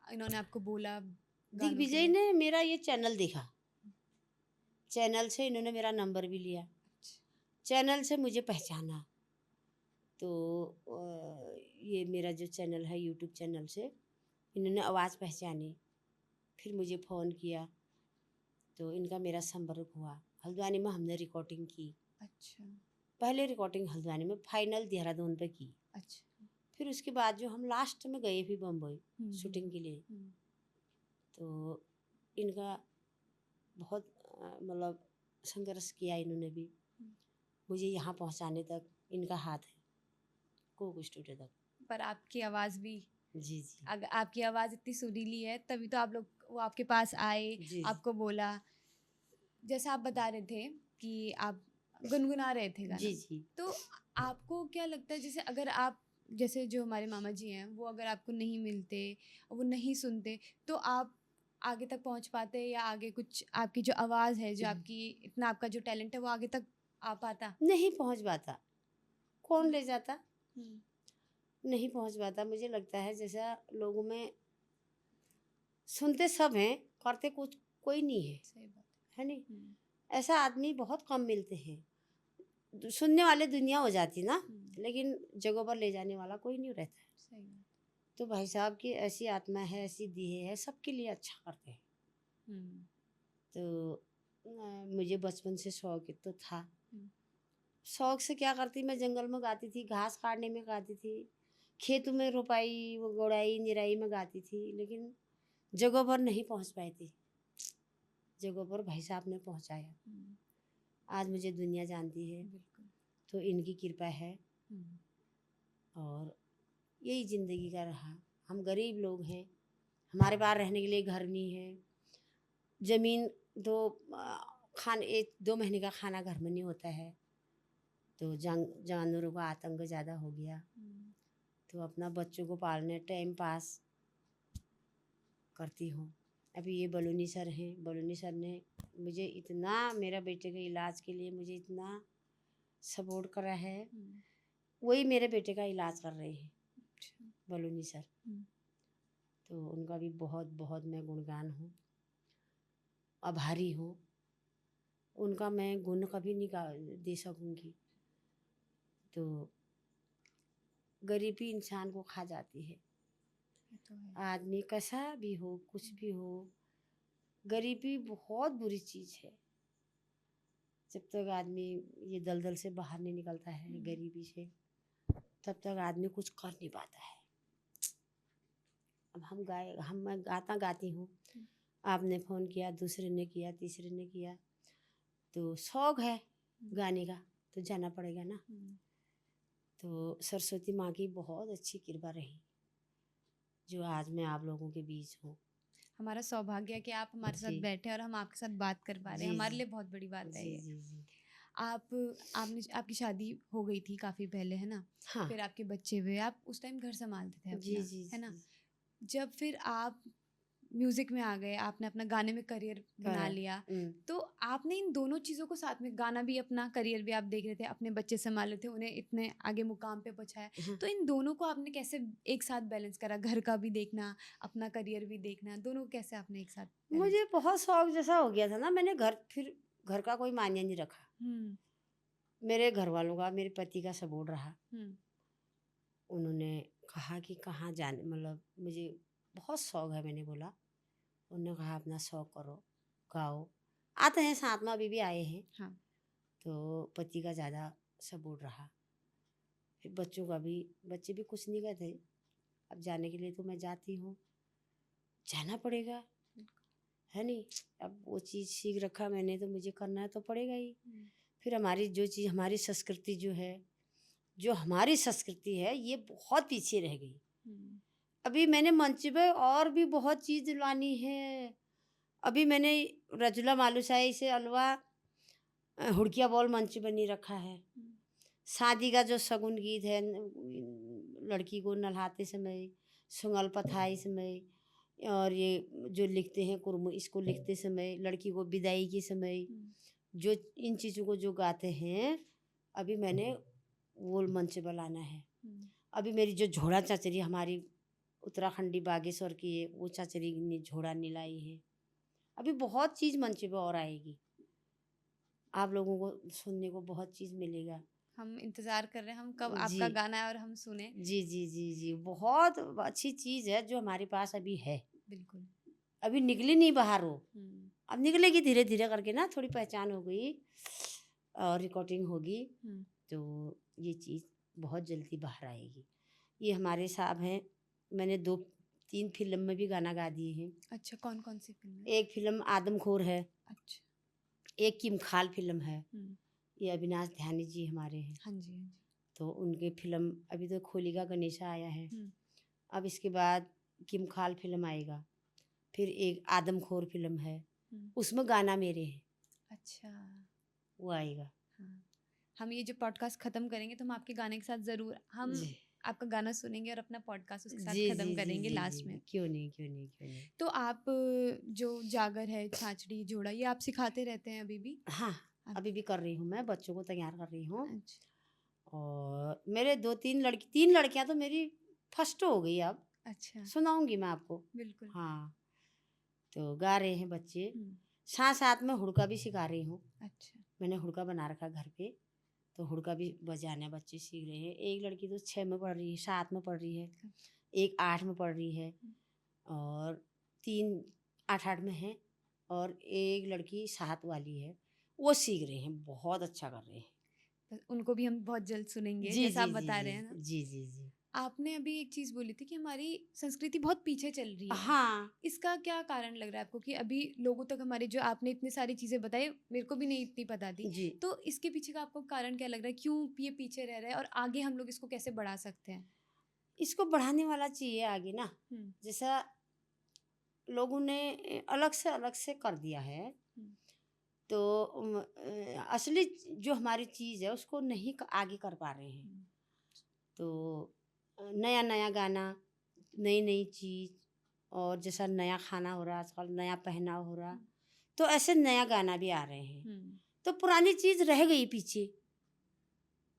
इन्होंने आपको बोला गानों के दिग्विजय लिए? ने मेरा ये चैनल देखा, चैनल से इन्होंने मेरा नंबर भी लिया, अच्छा, चैनल से मुझे पहचाना। तो ये मेरा जो चैनल है यूट्यूब चैनल से इन्होंने आवाज़ पहचानी। फिर मुझे फ़ोन किया, तो इनका मेरा संपर्क हुआ। हल्द्वानी में हमने रिकॉर्डिंग की। अच्छा। पहले रिकॉर्डिंग हल्द्वानी में, फाइनल देहरादून पे की। अच्छा। फिर उसके बाद जो हम लास्ट में गए फिर बम्बई शूटिंग के लिए, तो इनका बहुत मतलब संघर्ष किया इन्होंने भी, मुझे यहाँ पहुँचाने तक इनका हाथ है, कोक स्टूडियो तक। पर आपकी आवाज़ भी, जी जी अगर आपकी आवाज़ इतनी सुरीली है तभी तो आप लोग, वो आपके पास आए, जी आपको बोला। जैसा आप बता रहे थे कि आप गुनगुना रहे थे गाना, जी जी तो आपको क्या लगता है, जैसे अगर आप, जैसे जो हमारे मामा जी हैं, वो अगर आपको नहीं मिलते, वो नहीं सुनते, तो आप आगे तक पहुंच पाते, या आगे कुछ आपकी जो आवाज़ है, जो आपकी इतना आपका जो टैलेंट है, वो आगे तक आ पाता? नहीं पहुँच पाता। कौन ले जाता? हम्म, नहीं पहुँच पाता। मुझे लगता है जैसा लोगों में सुनते सब हैं, करते कुछ कोई नहीं है, सही बात है नहीं? है। ऐसा आदमी बहुत कम मिलते हैं। सुनने वाले दुनिया हो जाती ना, लेकिन जगहों पर ले जाने वाला कोई नहीं रहता है। सही बात। तो भाई साहब की ऐसी आत्मा है, ऐसी देह है, सबके लिए अच्छा करते हैं। हम्म, तो मुझे बचपन से शौक तो था। हम्म, शौक से क्या करती, मैं जंगल में गाती थी, घास काटने में गाती थी, खेतों में रोपाई वो गोड़ाई निराई में गाती थी, लेकिन जगहों पर नहीं पहुंच पाई थी। जगहों पर भाई साहब ने पहुंचाया। हम्म, आज मुझे दुनिया जानती है, बिल्कुल। तो इनकी कृपा है। हम्म, और यही ज़िंदगी का रहा। हम गरीब लोग हैं, हमारे पास रहने के लिए घर नहीं है, ज़मीन दो खान 1-2 महीने का खाना घर में नहीं होता है, तो जानवरों का आतंक ज़्यादा हो गया, हम्म, तो अपना बच्चों को पालने टाइम पास करती हूँ। अभी ये बलूनी सर हैं, बलूनी सर ने मुझे इतना, मेरा बेटे के इलाज के लिए मुझे इतना सपोर्ट करा है, हम्म, वही मेरे बेटे का इलाज कर रहे हैं, अच्छा। बलूनी सर। हम्म, तो उनका भी बहुत बहुत मैं गुणगान हूँ, आभारी हूँ। उनका मैं गुण कभी नहीं दे सकूँगी। तो गरीबी इंसान को खा जाती है। ये तो है। आदमी कैसा भी हो, कुछ भी हो, गरीबी बहुत बुरी चीज़ है। जब तक आदमी ये दलदल से बाहर नहीं निकलता है गरीबी से, तब तक आदमी कुछ कर नहीं पाता है। अब मैं गाती हूँ, आपने फ़ोन किया, दूसरे ने किया, तीसरे ने किया, तो शौक है गाने का, तो जाना पड़ेगा ना। तो सरस्वती माँ की बहुत अच्छी कृपा रही, जो आज मैं आप लोगों के बीच हूँ। हमारा सौभाग्य है कि आप हमारे साथ जी बैठे और हम आपके साथ बात कर पा रहे हैं, जी हमारे जी लिए बहुत बड़ी बात है जी ये। जी जी आपकी शादी हो गई थी काफ़ी पहले, है ना? हाँ फिर आपके बच्चे हुए, आप उस टाइम घर संभालते थे जी अपना, जी है ना? जी जब फिर आप म्यूज़िक में आ गए, आपने अपना गाने में करियर बना कर लिया, तो आपने इन दोनों चीज़ों को साथ में, गाना भी अपना, करियर भी आप देख रहे थे, अपने बच्चे संभाल रहे थे, उन्हें इतने आगे मुकाम पे पहुँचाया, हाँ। तो इन दोनों को आपने कैसे एक साथ बैलेंस करा? घर का भी देखना, अपना करियर भी देखना, दोनों को कैसे आपने एक साथ बैलेंस? मुझे बहुत शौक जैसा हो गया था ना, मैंने घर का कोई मायने नहीं रखा। हुँ, मेरे घर वालों का, मेरे पति का सपोर्ट रहा। हुँ, उन्होंने कहा कि कहाँ जाने, मतलब मुझे बहुत शौक है, मैंने बोला। उन्होंने कहा अपना शौक करो, गाओ। आते हैं साथ में, अभी भी आए हैं। हाँ, तो पति का ज़्यादा सपोर्ट रहा। फिर बच्चों का भी, बच्चे भी कुछ नहीं कहते। अब जाने के लिए तो मैं जाती हूँ, जाना पड़ेगा, है नहीं? अब वो चीज़ सीख रखा मैंने, तो मुझे करना तो पड़ेगा ही। फिर हमारी जो चीज़, हमारी संस्कृति जो हमारी संस्कृति है, ये बहुत पीछे रह गई। हुँ, अभी मैंने मंच पे और भी बहुत चीज़ लानी है। अभी मैंने रजुला मालूशाही से अलवा हुड़किया बॉल मंच बनी रखा है। हुँ, शादी का जो शगुन गीत है, लड़की को नल्हाते समय, सुंगल पथाई समय, और ये जो लिखते हैं कुर्म, इसको लिखते समय, लड़की को विदाई के समय, हुँ, जो इन चीज़ों को जो गाते हैं, अभी मैंने वो मंच पर लाना है। हुँ। अभी मेरी जो झोड़ा चाचरी हमारी उत्तराखंडी बागेश्वर की है, वो चाचरी ने झोड़ा नीलाई है। अभी बहुत चीज़ मंच पे और आएगी, आप लोगों को सुनने को बहुत चीज़ मिलेगा। हम इंतज़ार कर रहे हैं, हम कब जी आपका गाना है और हम सुने। जी जी जी जी बहुत अच्छी चीज़ है जो हमारे पास अभी है। बिल्कुल। अभी निकली नहीं बाहर वो, हम्म, अब निकलेगी धीरे धीरे करके ना, थोड़ी पहचान हो गई और रिकॉर्डिंग होगी हम्म। तो ये चीज़ बहुत जल्दी बाहर आएगी। ये हमारे साहब हैं, मैंने 2-3 फ़िल्म में भी गाना गा दिए हैं। अच्छा, कौन कौन सी फिल्म है? एक फ़िल्म आदमखोर है, अच्छा। एक किमखाल फ़िल्म है, हम्म, ये अविनाश ध्यानी जी हमारे हैं। हाँ जी, हाँ जी। तो उनकी फ़िल्म अभी तो खोलिका गणेशा आया है, हम्म, अब इसके बाद किमखाल फ़िल्म आएगा, फिर एक आदमखोर फ़िल्म है, हम्म। उसमें गाना मेरे हैं, अच्छा। वो आएगा। हाँ, हम ये जो पॉडकास्ट खत्म करेंगे तो हम आपके गाने के साथ ज़रूर हम जी। आपका गाना सुनेंगे और अपना पॉडकास्ट उसके साथ जी, खत्म जी, जी, करेंगे जी, लास्ट में। जी। क्यों नहीं, क्यों नहीं, क्यों नहीं। तो आप जो जागर है, छाछड़ी, जोड़ा, ये आप सिखाते रहते हैं अभी भी? हाँ, आप- अभी भी कर रही हूँ मैं, बच्चों को तैयार कर रही हूँ अच्छा। और मेरे 3 लड़कियाँ तो मेरी फर्स्ट हो गई अब, अच्छा। सुनाऊँगी मैं आपको। बिल्कुल। हाँ, तो गा रहे हैं बच्चे, हम्म, साथ-साथ में हुड़का भी सिखा रही हूँ। अच्छा। मैंने हुड़का बना रखा घर पे, तो हुड़का भी बजाना बच्चे सीख रहे हैं। एक लड़की तो 6 में पढ़ रही है, 7 में पढ़ रही है, अच्छा। एक 8 में पढ़ रही है हम्म, और 3 8-8 में है और एक लड़की 7 वाली है, वो सीख रहे हैं, बहुत अच्छा कर रहे हैं। तो उनको भी हम बहुत जल्द सुनेंगे जी, जैसा जी, आप जी, बता जी। रहे हैं ना। जी, जी, जी। आपने अभी एक चीज़ बोली थी कि हमारी संस्कृति बहुत पीछे चल रही है। हाँ, इसका क्या कारण लग रहा है आपको कि अभी लोगों तक हमारी जो आपने इतनी सारी चीज़ें बताई, मेरे को भी नहीं इतनी पता थी। जी। तो इसके पीछे का आपको कारण क्या लग रहा है? क्यों ये पीछे रह रहा है और आगे हम लोग इसको कैसे बढ़ा सकते हैं? इसको बढ़ाने वाला चाहिए आगे ना, हुँ, जैसा लोगों ने अलग से कर दिया है, हुँ, तो असली जो हमारी चीज़ है उसको नहीं आगे कर पा रहे हैं। हुँ, तो नया-नया गाना, नई-नई चीज़ और जैसा नया खाना हो रहा आजकल, नया पहनाव हो रहा, हुँ, तो ऐसे नया गाना भी आ रहे हैं। हुँ, तो पुरानी चीज़ रह गई पीछे,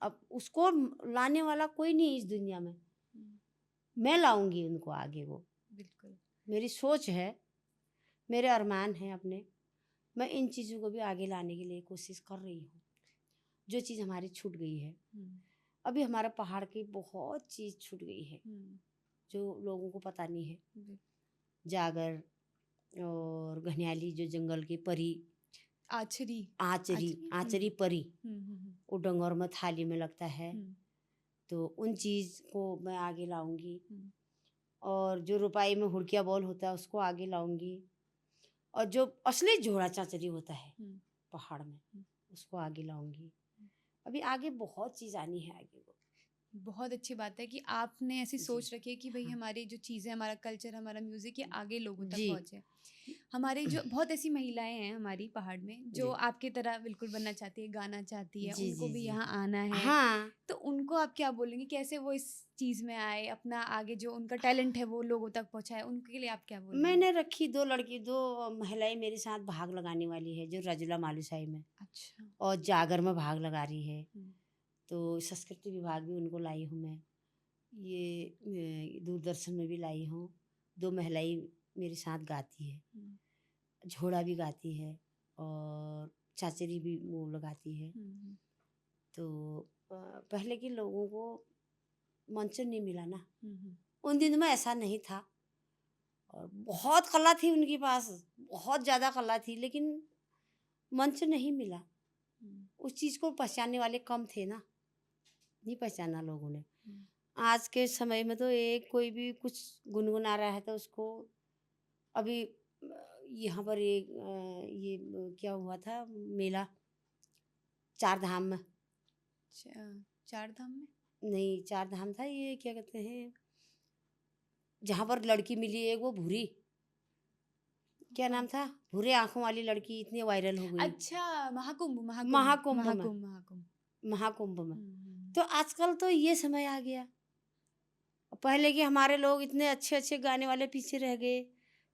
अब उसको लाने वाला कोई नहीं इस दुनिया में। हुँ, मैं लाऊँगी उनको आगे वो, बिल्कुल। मेरी सोच है, मेरे अरमान हैं अपने, मैं इन चीज़ों को भी आगे लाने के लिए कोशिश कर रही हूँ, जो चीज़ हमारी छूट गई है। हुँ, अभी हमारा पहाड़ की बहुत चीज़ छूट गई है, हुँ, जो लोगों को पता नहीं है। बिल जागर और घनियाली जो जंगल की परी, आचरी, आचरी, आचरी? आचरी परी, हुँ, हुँ, हुँ, वो डंगर में थाली में लगता है, हुँ, तो उन चीज़ को मैं आगे लाऊँगी हुँ, और जो रुपाई में हुड़किया बॉल होता है उसको आगे लाऊँगी और जो असली झोड़ा चाचरी होता है हुँ, पहाड़ में, हुँ, उसको आगे लाऊँगी। हुँ। अभी आगे बहुत चीज़ आनी है आगे को। बहुत अच्छी बात है कि आपने ऐसी जी, सोच रखी है कि भई हाँ। हमारी जो चीज़ें, हमारा कल्चर, हमारा म्यूज़िक ये आगे लोगों तक जी, पहुँचे। हमारी जो बहुत ऐसी महिलाएँ हैं हमारी पहाड़ में जो जी। आपकी तरह बिल्कुल बनना चाहती है, गाना चाहती है, जी, उनको जी, भी जी। यहाँ आना है। हाँ, तो उनको आप क्या बोलेंगी? कैसे वो इस चीज़ में आए, अपना आगे जो उनका टैलेंट है वो लोगों तक पहुँचाए, उनके लिए आप क्या बोलेंगी? मैंने रखी 2 महिलाएँ मेरे साथ भाग लगाने वाली है, जो रजुला मालुशाही में अच्छा। और जागर में भाग लगा रही है। हुँ, तो संस्कृति विभाग भी उनको लाई हूँ मैं। ये दूरदर्शन में भी लाई हूँ। 2 महिलाएँ मेरे साथ गाती है, हुँ, झोड़ा भी गाती है और चाचरी भी वो लगाती है। हुँ, हुँ, तो पहले के लोगों को मंच नहीं मिला ना, हुँ, हुँ, उन दिनों में ऐसा नहीं था और बहुत कला थी उनके पास, बहुत ज़्यादा कला थी लेकिन मंच नहीं मिला। हुँ, उस चीज़ को पहचानने वाले कम थे ना, नहीं पहचाना लोगों ने। हुँ। आज के समय में तो एक कोई भी कुछ गुनगुना रहा है तो उसको अभी यहाँ पर क्या हुआ था मेला, 4 धाम में, चार धाम में? नहीं 4 धाम था, ये क्या कहते हैं, जहाँ पर लड़की मिली एक वो भूरी, क्या कौन? नाम था? भूरे आँखों वाली लड़की इतनी वायरल हो गई। अच्छा, महाकुंभ, महाकुंभ, महाकुंभ में, महाकुंभ, महाकुंभ। महाकुंभ में। हुँ, हुँ, तो आजकल तो ये समय आ गया। पहले के हमारे लोग इतने अच्छे-अच्छे गाने वाले पीछे रह गए,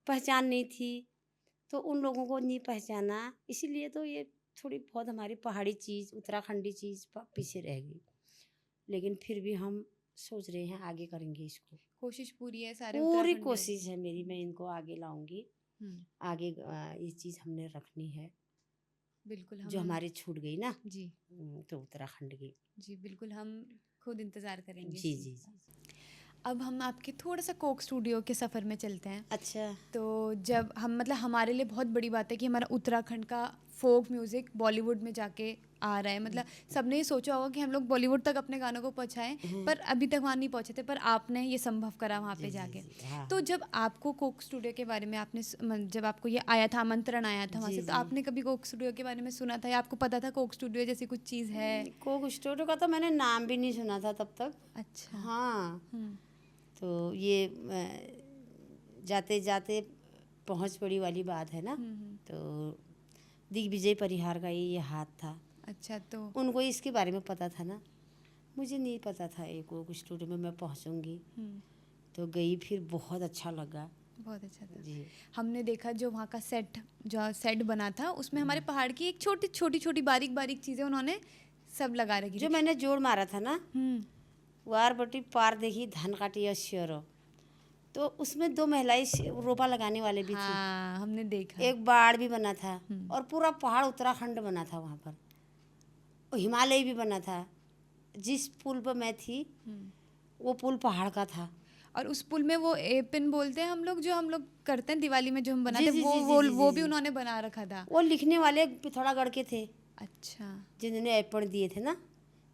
पहचान नहीं थी, तो उन लोगों को नहीं पहचाना, इसीलिए तो ये थोड़ी बहुत हमारी पहाड़ी चीज़, उत्तराखंडी चीज़ प पीछे रह गई। लेकिन फिर भी हम सोच रहे हैं आगे करेंगे इसको। कोशिश पूरी है सारे पूरी उत्तराखंड वालों कोशिश की। है मेरी, मैं इनको आगे लाऊँगी। हुँ, आगे ये चीज़ हमने रखनी है, बिल्कुल जो हम हमारी छूट गई ना, जी, तो उत्तराखंड की। जी, बिल्कुल हम खुद इंतज़ार करेंगे इस जी, चीज़ जी, का। जी। अब हम आपके थोड़ा सा कोक स्टूडियो के सफ़र में चलते हैं। अच्छा। तो जब हम मतलब हमारे लिए बहुत बड़ी बात है कि हमारा उत्तराखंड का फोक म्यूज़िक बॉलीवुड में जाके आ रहा है। मतलब सबने ये सोचा होगा कि हम लोग बॉलीवुड तक अपने गानों को पहुँचाएं, पर अभी तक वहाँ नहीं पहुँचे थे, पर आपने ये संभव करा वहाँ पे जी, जाके। जी, हाँ। तो जब आपको कोक स्टूडियो के बारे में जब आपको ये आया था, आमंत्रण आया था वहाँ जी, से, तो जी। आपने कभी कोक स्टूडियो के बारे में सुना था या आपको पता था कोक स्टूडियो जैसी कुछ चीज़ है? कोक स्टूडियो का तो मैंने नाम भी नहीं सुना था तब तक। अच्छा। हाँ, हम्म। तो ये जाते जाते पहुंच पड़ी वाली बात है ना। तो दिग्विजय परिहार का ये हाथ था। अच्छा। तो उनको इसके बारे में पता था ना, मुझे नहीं पता था एक कोक स्टूडियो में मैं पहुंचूंगी। तो गई, फिर बहुत अच्छा लगा। बहुत अच्छा था। जी। हमने देखा जो वहाँ का सेट बना था, उसमें हमारे पहाड़ की एक छोटी छोटी बारीक बारीक चीज़ें उन्होंने सब लगा रखी जो थी। मैंने जोड़ मारा था ना, हम्म। वार बटी पार देखी धान काटी श्योरो, तो उसमें 2 महिलाएं रोपा लगाने वाले भी थी। हाँ, हमने देखा। एक बाड़ भी बना था और पूरा पहाड़ उत्तराखंड बना था वहाँ पर, और हिमालय भी बना था। जिस पुल पर मैं थी वो पुल पहाड़ का था। और उस पुल में वो एपिन बोलते हैं हम लोग करते हैं दिवाली में, जो हम बनाते जी, हैं, जी, वो जी, वो जी, जी, वो जी, भी जी। उन्होंने बना रखा था। वो लिखने वाले पिथौरागढ़ के थे, अच्छा। जिन्होंने ऐपण दिए थे ना,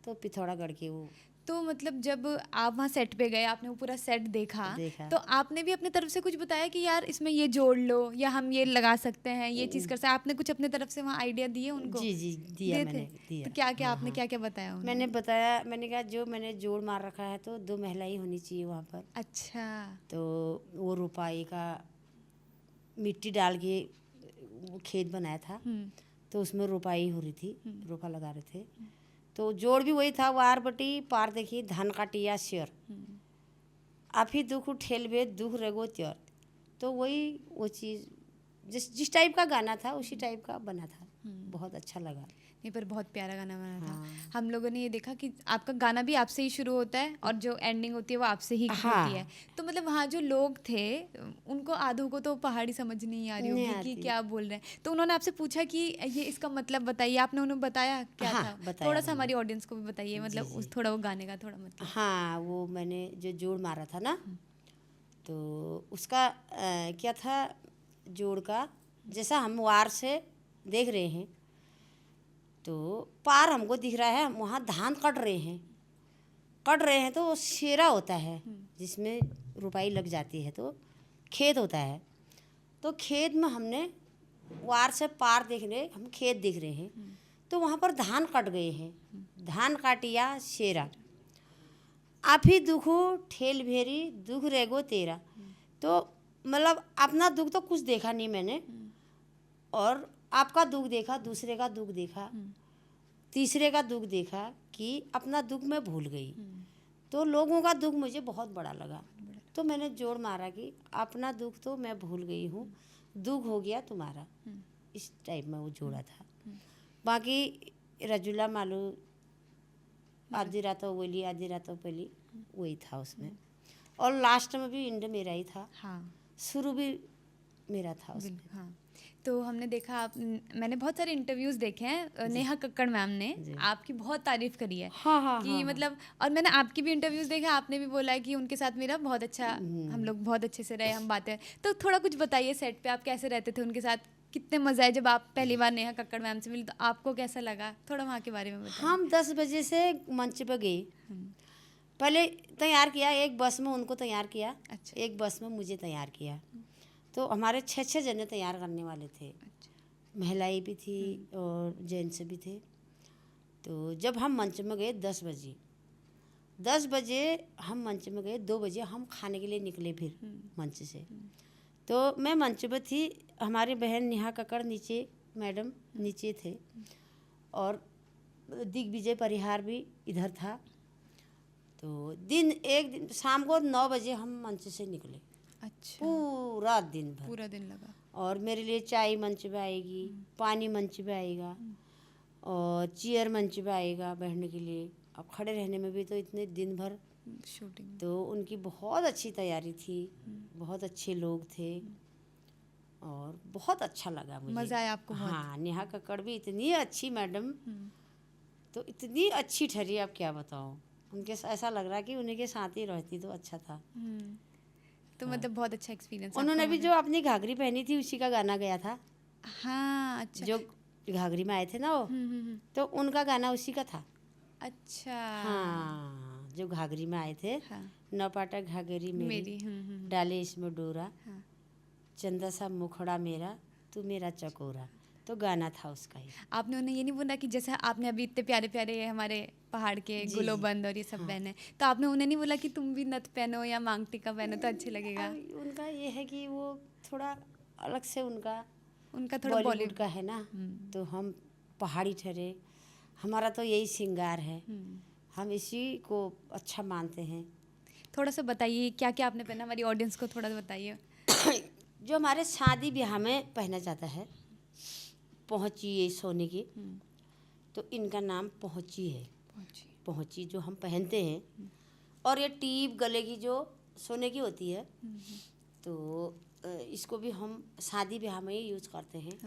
तो पिथौरागढ़ के वो। तो मतलब जब आप वहाँ सेट पे गए, आपने वो पूरा सेट देखा, देखा। तो आपने भी अपने तरफ से कुछ बताया कि यार इसमें ये जोड़ लो या हम ये लगा सकते हैं, ये चीज़ कर सकते हैं? आपने कुछ अपने तरफ से वहाँ आइडिया दिए उनको? जी, जी, दिया दिए मैंने, थे? दिया। तो क्या क्या हाँ, आपने हाँ। क्या क्या बताया उन्हें? मैंने बताया, मैंने कहा जो मैंने जोड़ मार रखा है तो 2 महिलाएं होनी चाहिए वहाँ पर। अच्छा। तो वो रुपाई का मिट्टी डाल के वो खेत बनाया था, तो उसमें रोपाई हो रही थी, रोपा लगा रहे थे। तो जोड़ भी वही था, वार बटी पार देखी धान काटिया श्योर, आफी दुख ठेलबे दुख रेगो त्योर। तो वही वो चीज़ जिस टाइप का गाना था उसी टाइप का बना था। बहुत अच्छा लगा। नहीं, पर बहुत प्यारा गाना बना था। हाँ। हम लोगों ने ये देखा कि आपका गाना भी आपसे ही शुरू होता है और जो एंडिंग होती है वो आपसे ही हाँ। होती है। तो मतलब वहाँ जो लोग थे, उनको आधों को तो पहाड़ी समझ नहीं आ रही नहीं होगी कि आती। क्या बोल रहे हैं, तो उन्होंने आपसे पूछा कि ये इसका मतलब बताइए, आपने उन्हें बताया क्या हाँ, था? बताया थोड़ा सा मैंने। हमारी ऑडियंस को भी बताइए, मतलब जी, उस जी। थोड़ा वो गाने का थोड़ा मतलब। हाँ, वो मैंने जो जोड़ मारा था ना, तो उसका क्या था जोड़ का, जैसा हम वार से देख रहे हैं तो पार हमको दिख रहा है, वहाँ धान कट रहे हैं तो वो शेरा होता है जिसमें रुपाई लग जाती है, तो खेत होता है। तो खेत में हमने वार से पार हम खेत देख रहे हैं, तो वहाँ पर धान कट गए हैं, धान काटिया शेरा, आप ही दुखो ठेल भेरी दुख रेगो तेरा। तो मतलब अपना दुख तो कुछ देखा नहीं मैंने, और आपका दुख देखा, दूसरे का दुख देखा, तीसरे का दुख देखा, कि अपना दुख मैं भूल गई। तो लोगों का दुख मुझे बहुत बड़ा लगा, तो मैंने जोड़ मारा कि अपना दुख तो मैं भूल गई हूँ, दुख हो गया तुम्हारा। इस टाइप में वो जोड़ा था। बाकी रजुला मालू आधी रातों बोली आधी रातों पहली, वही था उसमें। और लास्ट में भी इंड मेरा ही था। हाँ, शुरू भी मेरा था उसमें। हाँ। तो हमने देखा मैंने बहुत सारे इंटरव्यूज़ देखे हैं, नेहा कक्कड़ मैम ने आपकी बहुत तारीफ़ करी है। हाँ, हाँ, कि हाँ, मतलब, और मैंने आपकी भी इंटरव्यूज़ देखे, आपने भी बोला है कि उनके साथ मेरा बहुत अच्छा, हम लोग बहुत अच्छे से रहे, हम बातें। तो थोड़ा कुछ बताइए, सेट पे आप कैसे रहते थे उनके साथ, कितने मज़ा आए जब आप पहली बार नेहा कक्कड़ मैम से मिली, तो आपको कैसा लगा, थोड़ा वहाँ के बारे में बताइए। हम 10 बजे से मंच पर गए, पहले तैयार किया, एक बस में उनको तैयार किया, अच्छा। एक बस में मुझे तैयार किया। तो हमारे 6 जने तैयार करने वाले थे, महिलाएं भी थी और जेंट्स भी थे। तो जब हम मंच में गए 10 बजे हम मंच में गए, 2 बजे हम खाने के लिए निकले फिर मंच से। तो मैं मंच पर थी, हमारी बहन नेहा कक्कड़ नीचे, मैडम नीचे थे, और दिग्विजय परिहार भी इधर था। तो एक दिन शाम को 9 बजे हम मंच से निकले। अच्छा। पूरा दिन भर, पूरा दिन लगा। और मेरे लिए चाय मंच पे आएगी, पानी मंच पे आएगा, और चेयर मंच पे आएगा बैठने के लिए। अब खड़े रहने में भी तो इतने दिन भर शूटिंग। तो उनकी बहुत अच्छी तैयारी थी, बहुत अच्छे लोग थे, और बहुत अच्छा लगा मुझे। मज़ा आया आपको बहुत? हाँ, नेहा कक्कड़ भी इतनी अच्छी मैडम, तो इतनी अच्छी ठहरी, आप क्या बताऊँ। ऐसा लग रहा कि उन्हीं के साथ ही रहती तो अच्छा था। तो मतलब बहुत अच्छा एक्सपीरियंस उन्होंने भी जो अपनी घाघरी पहनी थी उसी का गाना गया था। हाँ अच्छा। जो घाघरी में आए थे ना वो, तो उनका गाना उसी का था। अच्छा हाँ, जो घाघरी में आए थे। हाँ। नौपाटा घाघरी मेरी डाले इसमें डोरा, हाँ। चंदा सा मुखड़ा मेरा तू मेरा चकोरा, तो गाना था उसका ही। आपने उन्हें ये नहीं बोला कि जैसे आपने अभी इतने प्यारे प्यारे हमारे पहाड़ के गुलोबंद और ये सब पहने, तो आपने उन्हें नहीं बोला कि तुम भी नथ पहनो या मांग टीका पहनो तो अच्छे लगेगा? उनका ये है कि वो थोड़ा अलग से उनका थोड़ा बॉलीवुड का है ना, तो हम पहाड़ी ठहरे, हमारा तो यही श्रृंगार है, हम इसी को अच्छा मानते हैं। थोड़ा सा बताइए क्या क्या आपने पहना, हमारी ऑडियंस को थोड़ा बताइए। जो हमारे शादी ब्याह में पहना जाता है, पहुँची, ये सोने की, तो इनका नाम पहुँची है। पहुँची जो हम पहनते हैं, और ये टीप गले की जो सोने की होती है, तो इसको भी हम शादी ब्याह में ही यूज़ करते हैं।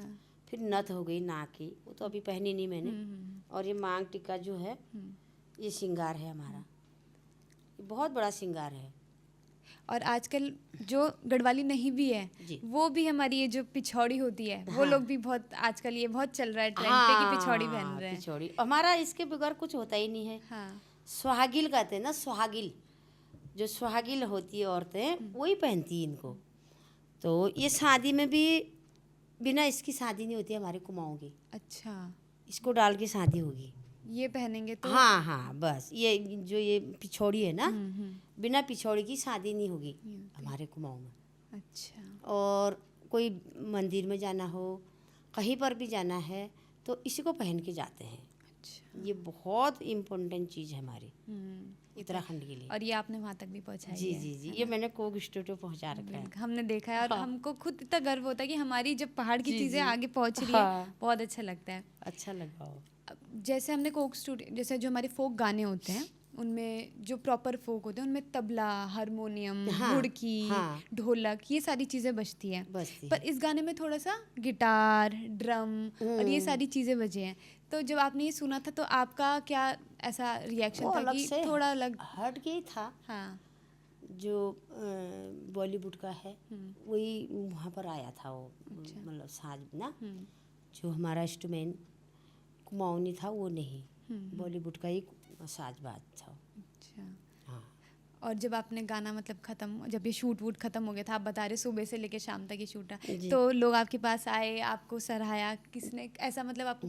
फिर नथ हो गई नाक की, वो तो अभी पहनी नहीं मैंने। और ये मांग टिक्का जो है, ये श्रृंगार है हमारा, ये बहुत बड़ा श्रृंगार है। और आजकल जो गढ़वाली नहीं भी है, वो भी हमारी ये जो पिछौड़ी होती है, वो लोग भी बहुत आजकल ये बहुत चल रहा है ट्रेंड पे कि पिछौड़ी पहन रहे हैं। पिछौड़ी हमारा इसके बगैर कुछ होता ही नहीं है। सुहागिल कहते हैं ना, सुहागिल, जो सुहागिल होती है औरतें वही पहनती है इनको। तो ये शादी में भी बिना इसकी शादी नहीं होती हमारे कुमाऊँ की। अच्छा, इसको डाल के शादी होगी, ये पहनेंगे तो। हाँ बस ये जो ये पिछौड़ी है ना, बिना पिछौड़ी की शादी नहीं होगी हमारे कुमाऊँ में। अच्छा। और कोई मंदिर में जाना हो, कहीं पर भी जाना है, तो इसी को पहन के जाते हैं। अच्छा। ये बहुत इम्पोर्टेंट चीज़ है हमारी उत्तराखंड के लिए। और ये आपने वहाँ तक भी पहुँचाई है? जी, ये मैंने कोक स्टूडियो पहुँचा रखा है। हमने देखा है, और हमको खुद इतना गर्व होता है कि हमारी जब पहाड़ की चीज़ें आगे पहुँच रही है, बहुत अच्छा लगता है। अच्छा लगा। जैसे हमने कोक स्टूडियो, जैसे जो हमारे फोक गाने होते हैं, उनमें जो प्रॉपर फोक होते हैं उनमें तबला, हारमोनियम, हुड़की, ढोलक, ये सारी चीज़ें बजती हैं। पर इस गाने में थोड़ा सा गिटार, ड्रम और ये सारी चीज़ें बजे हैं। तो जब आपने ये सुना था तो आपका क्या ऐसा रिएक्शन था कि थोड़ा अलग हट के ही था? हाँ, जो बॉलीवुड का है वही वहाँ पर आया था वो। अच्छा। मतलब साज ना, जो हमारा इंस्ट्रूमेंट कुमाऊनी था वो नहीं, बॉलीवुड का ही साजबाज था। अच्छा। हाँ। और जब आपने गाना मतलब ख़त्म, जब ये शूट वूट ख़त्म हो गया था, आप बता रहे सुबह से लेकर शाम तक ये शूट था, तो लोग आपके पास आए, आपको सराहाया, किसने ऐसा मतलब आपको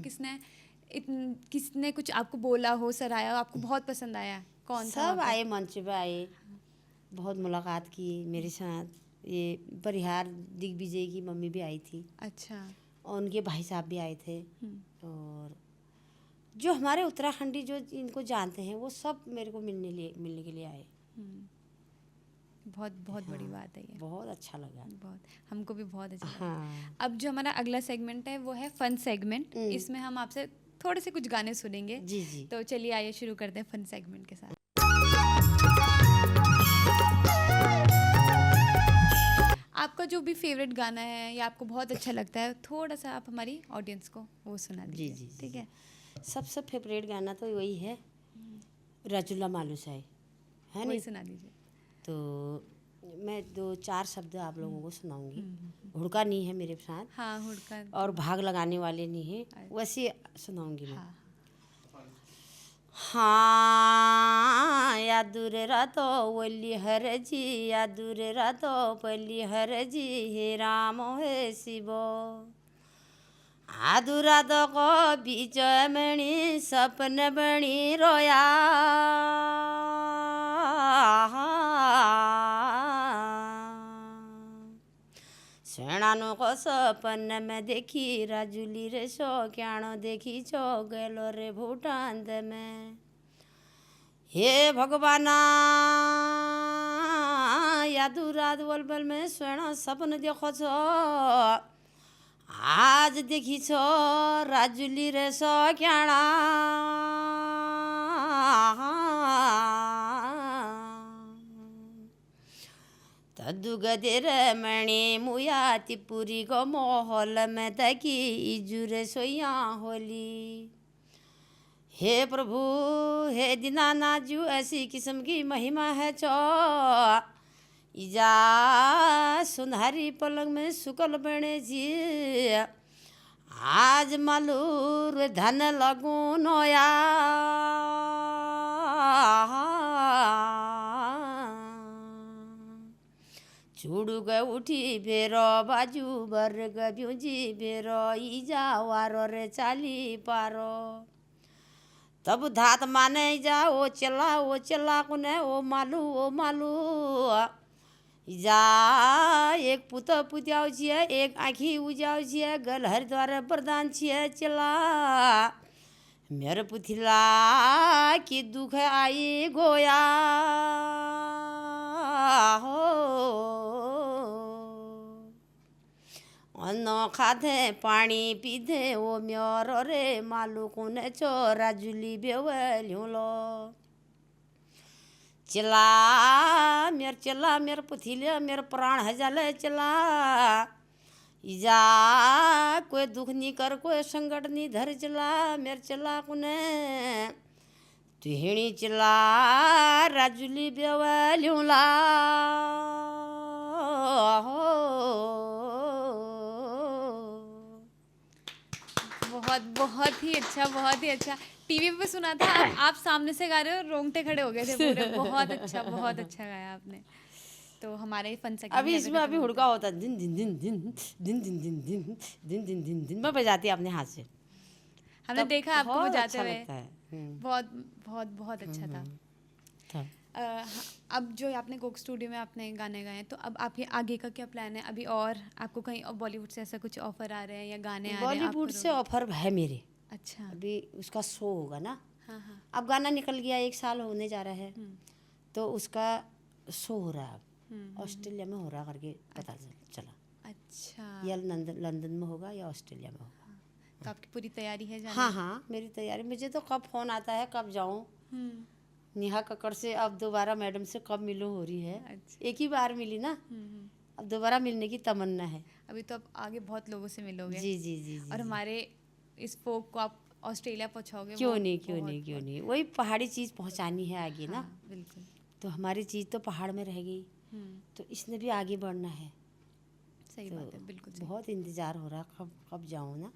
किसने कुछ आपको बोला हो, सराहाया, आपको बहुत पसंद आया, कौन था? सब आए, मंच पे आए, बहुत मुलाकात की मेरे साथ। ये परिहार दिग्विजय की मम्मी भी आई थी। अच्छा। और उनके भाई साहब भी आए थे। और जो हमारे उत्तराखंडी जो इनको जानते हैं वो सब मेरे को मिलने के लिए आए। बहुत बहुत बड़ी बात है ये। बहुत अच्छा लगा, बहुत, हमको भी बहुत अच्छा लगा। अब जो हमारा अगला सेगमेंट है वो है फन सेगमेंट। इसमें हम आपसे थोड़े से कुछ गाने सुनेंगे। जी। तो चलिए आइए शुरू करते हैं फन सेगमेंट के साथ। आपका जो भी फेवरेट गाना है या आपको बहुत अच्छा लगता है, थोड़ा सा आप हमारी ऑडियंस को वो सुना दीजिए। जी, ठीक है। सबसे फेवरेट गाना तो वही है, राजुला मालूशाही है, नहीं सुना दीजिए। तो मैं 2-4 शब्द आप लोगों को सुनाऊंगी। हुड़का नहीं है मेरे साथ। हाँ, हुड़का और भाग लगाने वाले नहीं है, वैसे सुनाऊंगी मैं। हाँ, या दूर रातो वली हर जी, या दूर रातो पली हर जी, हे राम हे शिव, आधुरा दो को बीच मणि सपन बणी रोया, सेणानु को सपन में देखी, राजुली रे सो क्याणो देखी छो, गेलो रे भूटान में। हे भगवाना, यादू रात बलबल में सेणा सपन देखो छो, आज देखी छो राजुली रे सो क्याणा, तदु गदेर मणि मुया तिपुरी को मोहल में तकी इजुरे सोया होली, हे प्रभु हे दीनानाथ जू ऐसी किस्म की महिमा है चो इजा सुनहरी पलंग में सुकल बने जी आज मालूर धन लगू नोया चूड़ू ग उठी बेरो बाजू बर्ग ब्यूजी बेरो इजा वारो रे चाली पारो तब धात माने जा ओ चला कुने ओ मालू जा एक पुत पुत्याव छिए एक आँखी उजाव छिए गल हरिद्वार वरदान छिए चला मेरे पुथिला की दुख आई गोया हो अन्न खाधे पानी पीधे ओ म्योरो रे मालू कुने चोरा जुली बेवल्यूलो चला मेर पुथिले मेर प्राण हजाले चला इजा कोई दुख नहीं कर कोई संकट नहीं धर चला मेर चला कुने तुहिणी चला राजुली बेवल्यूला बहुत ही अच्छा। टीवी पे सुना था, आप सामने से गा रहे हो, रोंगटे खड़े हो गए थे पूरे। बहुत अच्छा गाया आपने। तो हमारे फन सेकंड अभी इसमें अभी हुड़का होता दिन दिन दिन दिन दिन दिन दिन दिन दिन दिन दिन दिन मैं बजाती अपने हाथ से। हमने देखा आपको बजाते अच्छा हुए। लगता है। बहुत अच्छा था। अब जो आपने कोक स्टूडियो में आपने गाने गाए तो अब आपके आगे का क्या प्लान है? अभी और आपको कहीं बॉलीवुड से ऐसा कुछ ऑफर आ रहे हैं या गाने आ रहे हैं? बॉलीवुड से ऑफर है मेरे। अच्छा। अभी उसका शो होगा ना। हाँ। अब गाना निकल गया, 1 साल होने जा रहा है, तो उसका शो हो रहा है। ऑस्ट्रेलिया में हो रहा करके पता चला। अच्छा। या लंदन में होगा या ऑस्ट्रेलिया में होगा। तो आपकी पूरी तैयारी है जाने? हाँ मेरी तैयारी। मुझे तो कब फोन आता है कब जाऊँ। नेहा कक्कड़ से अब दोबारा मैडम से कब मिलो हो रही है। अच्छा। एक ही बार मिली ना, अब दोबारा मिलने की तमन्ना है। अभी तो अब आगे बहुत लोगों से मिलोगे। जी। और हमारे इस फोक को आप ऑस्ट्रेलिया पहुंचाओगे? क्यों नहीं वही पहाड़ी चीज़ पहुंचानी है आगे ना। बिल्कुल। तो हमारी चीज़ तो पहाड़ में रह गई, तो इसने भी आगे बढ़ना है। सही बात है, बिल्कुल सही। बहुत इंतज़ार हो रहा कब जाऊँ ना।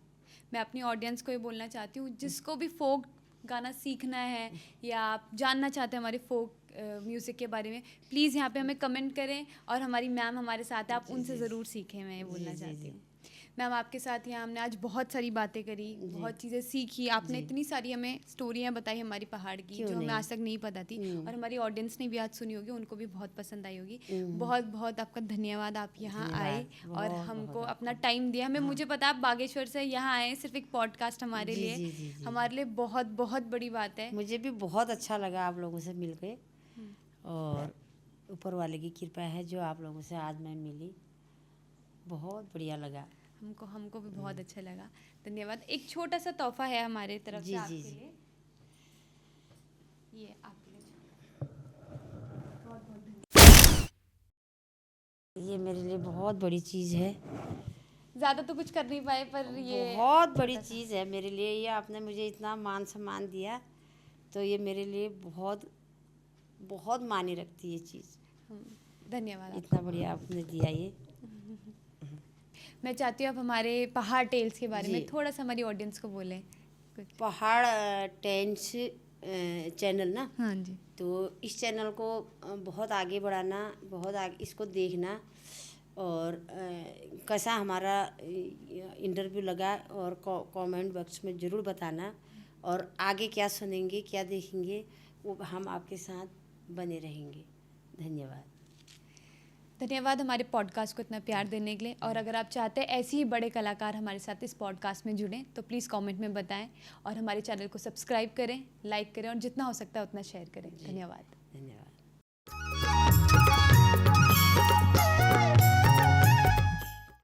मैं अपनी ऑडियंस को ये बोलना चाहती हूँ, जिसको भी फोक गाना सीखना है या आप जानना चाहते हैं हमारे फोक म्यूज़िक के बारे में, प्लीज़ यहाँ पे हमें कमेंट करें। और हमारी मैम हमारे साथ है, आप उनसे ज़रूर सीखें। मैं ये बोलना चाहती हूँ मैम, आपके साथ यहाँ हमने आज बहुत सारी बातें करी, बहुत चीज़ें सीखी। आपने इतनी सारी हमें स्टोरियाँ बताई हमारी पहाड़ की, जो हमें आज तक नहीं पता थी। और हमारी ऑडियंस ने भी आज सुनी होगी, उनको भी बहुत पसंद आई होगी। बहुत आपका धन्यवाद, आप यहाँ आए और हमको अपना टाइम दिया। मुझे पता आप बागेश्वर से यहाँ आए सिर्फ एक पॉडकास्ट हमारे लिए बहुत बड़ी बात है। मुझे भी बहुत अच्छा लगा आप लोगों से मिल के, और ऊपर वाले की कृपा है जो आप लोगों से आज मैं मिली, बहुत बढ़िया लगा। हमको भी बहुत अच्छा लगा। धन्यवाद। एक छोटा सा तोहफा है हमारे तरफ से आपके लिए। ये आपके लिए ये मेरे लिए बहुत बड़ी चीज़ है। ज़्यादा तो कुछ कर नहीं पाए, पर ये बहुत बड़ी चीज़ है मेरे लिए। ये आपने मुझे इतना मान सम्मान दिया, तो ये मेरे लिए बहुत मायने रखती है ये चीज़। धन्यवाद। इतना बढ़िया आपने दिया ये। मैं चाहती हूँ आप हमारे पहाड़ टेल्स के बारे में थोड़ा सा हमारी ऑडियंस को बोलें कुछ। पहाड़ टेल्स चैनल ना। हाँ जी। तो इस चैनल को बहुत आगे बढ़ाना, बहुत आगे इसको देखना, और कैसा हमारा इंटरव्यू लगा, और कमेंट बॉक्स में ज़रूर बताना। और आगे क्या सुनेंगे क्या देखेंगे वो हम आपके साथ बने रहेंगे। धन्यवाद हमारे पॉडकास्ट को इतना प्यार देने के लिए। और अगर आप चाहते हैं ऐसे ही बड़े कलाकार हमारे साथ इस पॉडकास्ट में जुड़ें तो प्लीज़ कमेंट में बताएं, और हमारे चैनल को सब्सक्राइब करें, लाइक करें, और जितना हो सकता है उतना शेयर करें। धन्यवाद।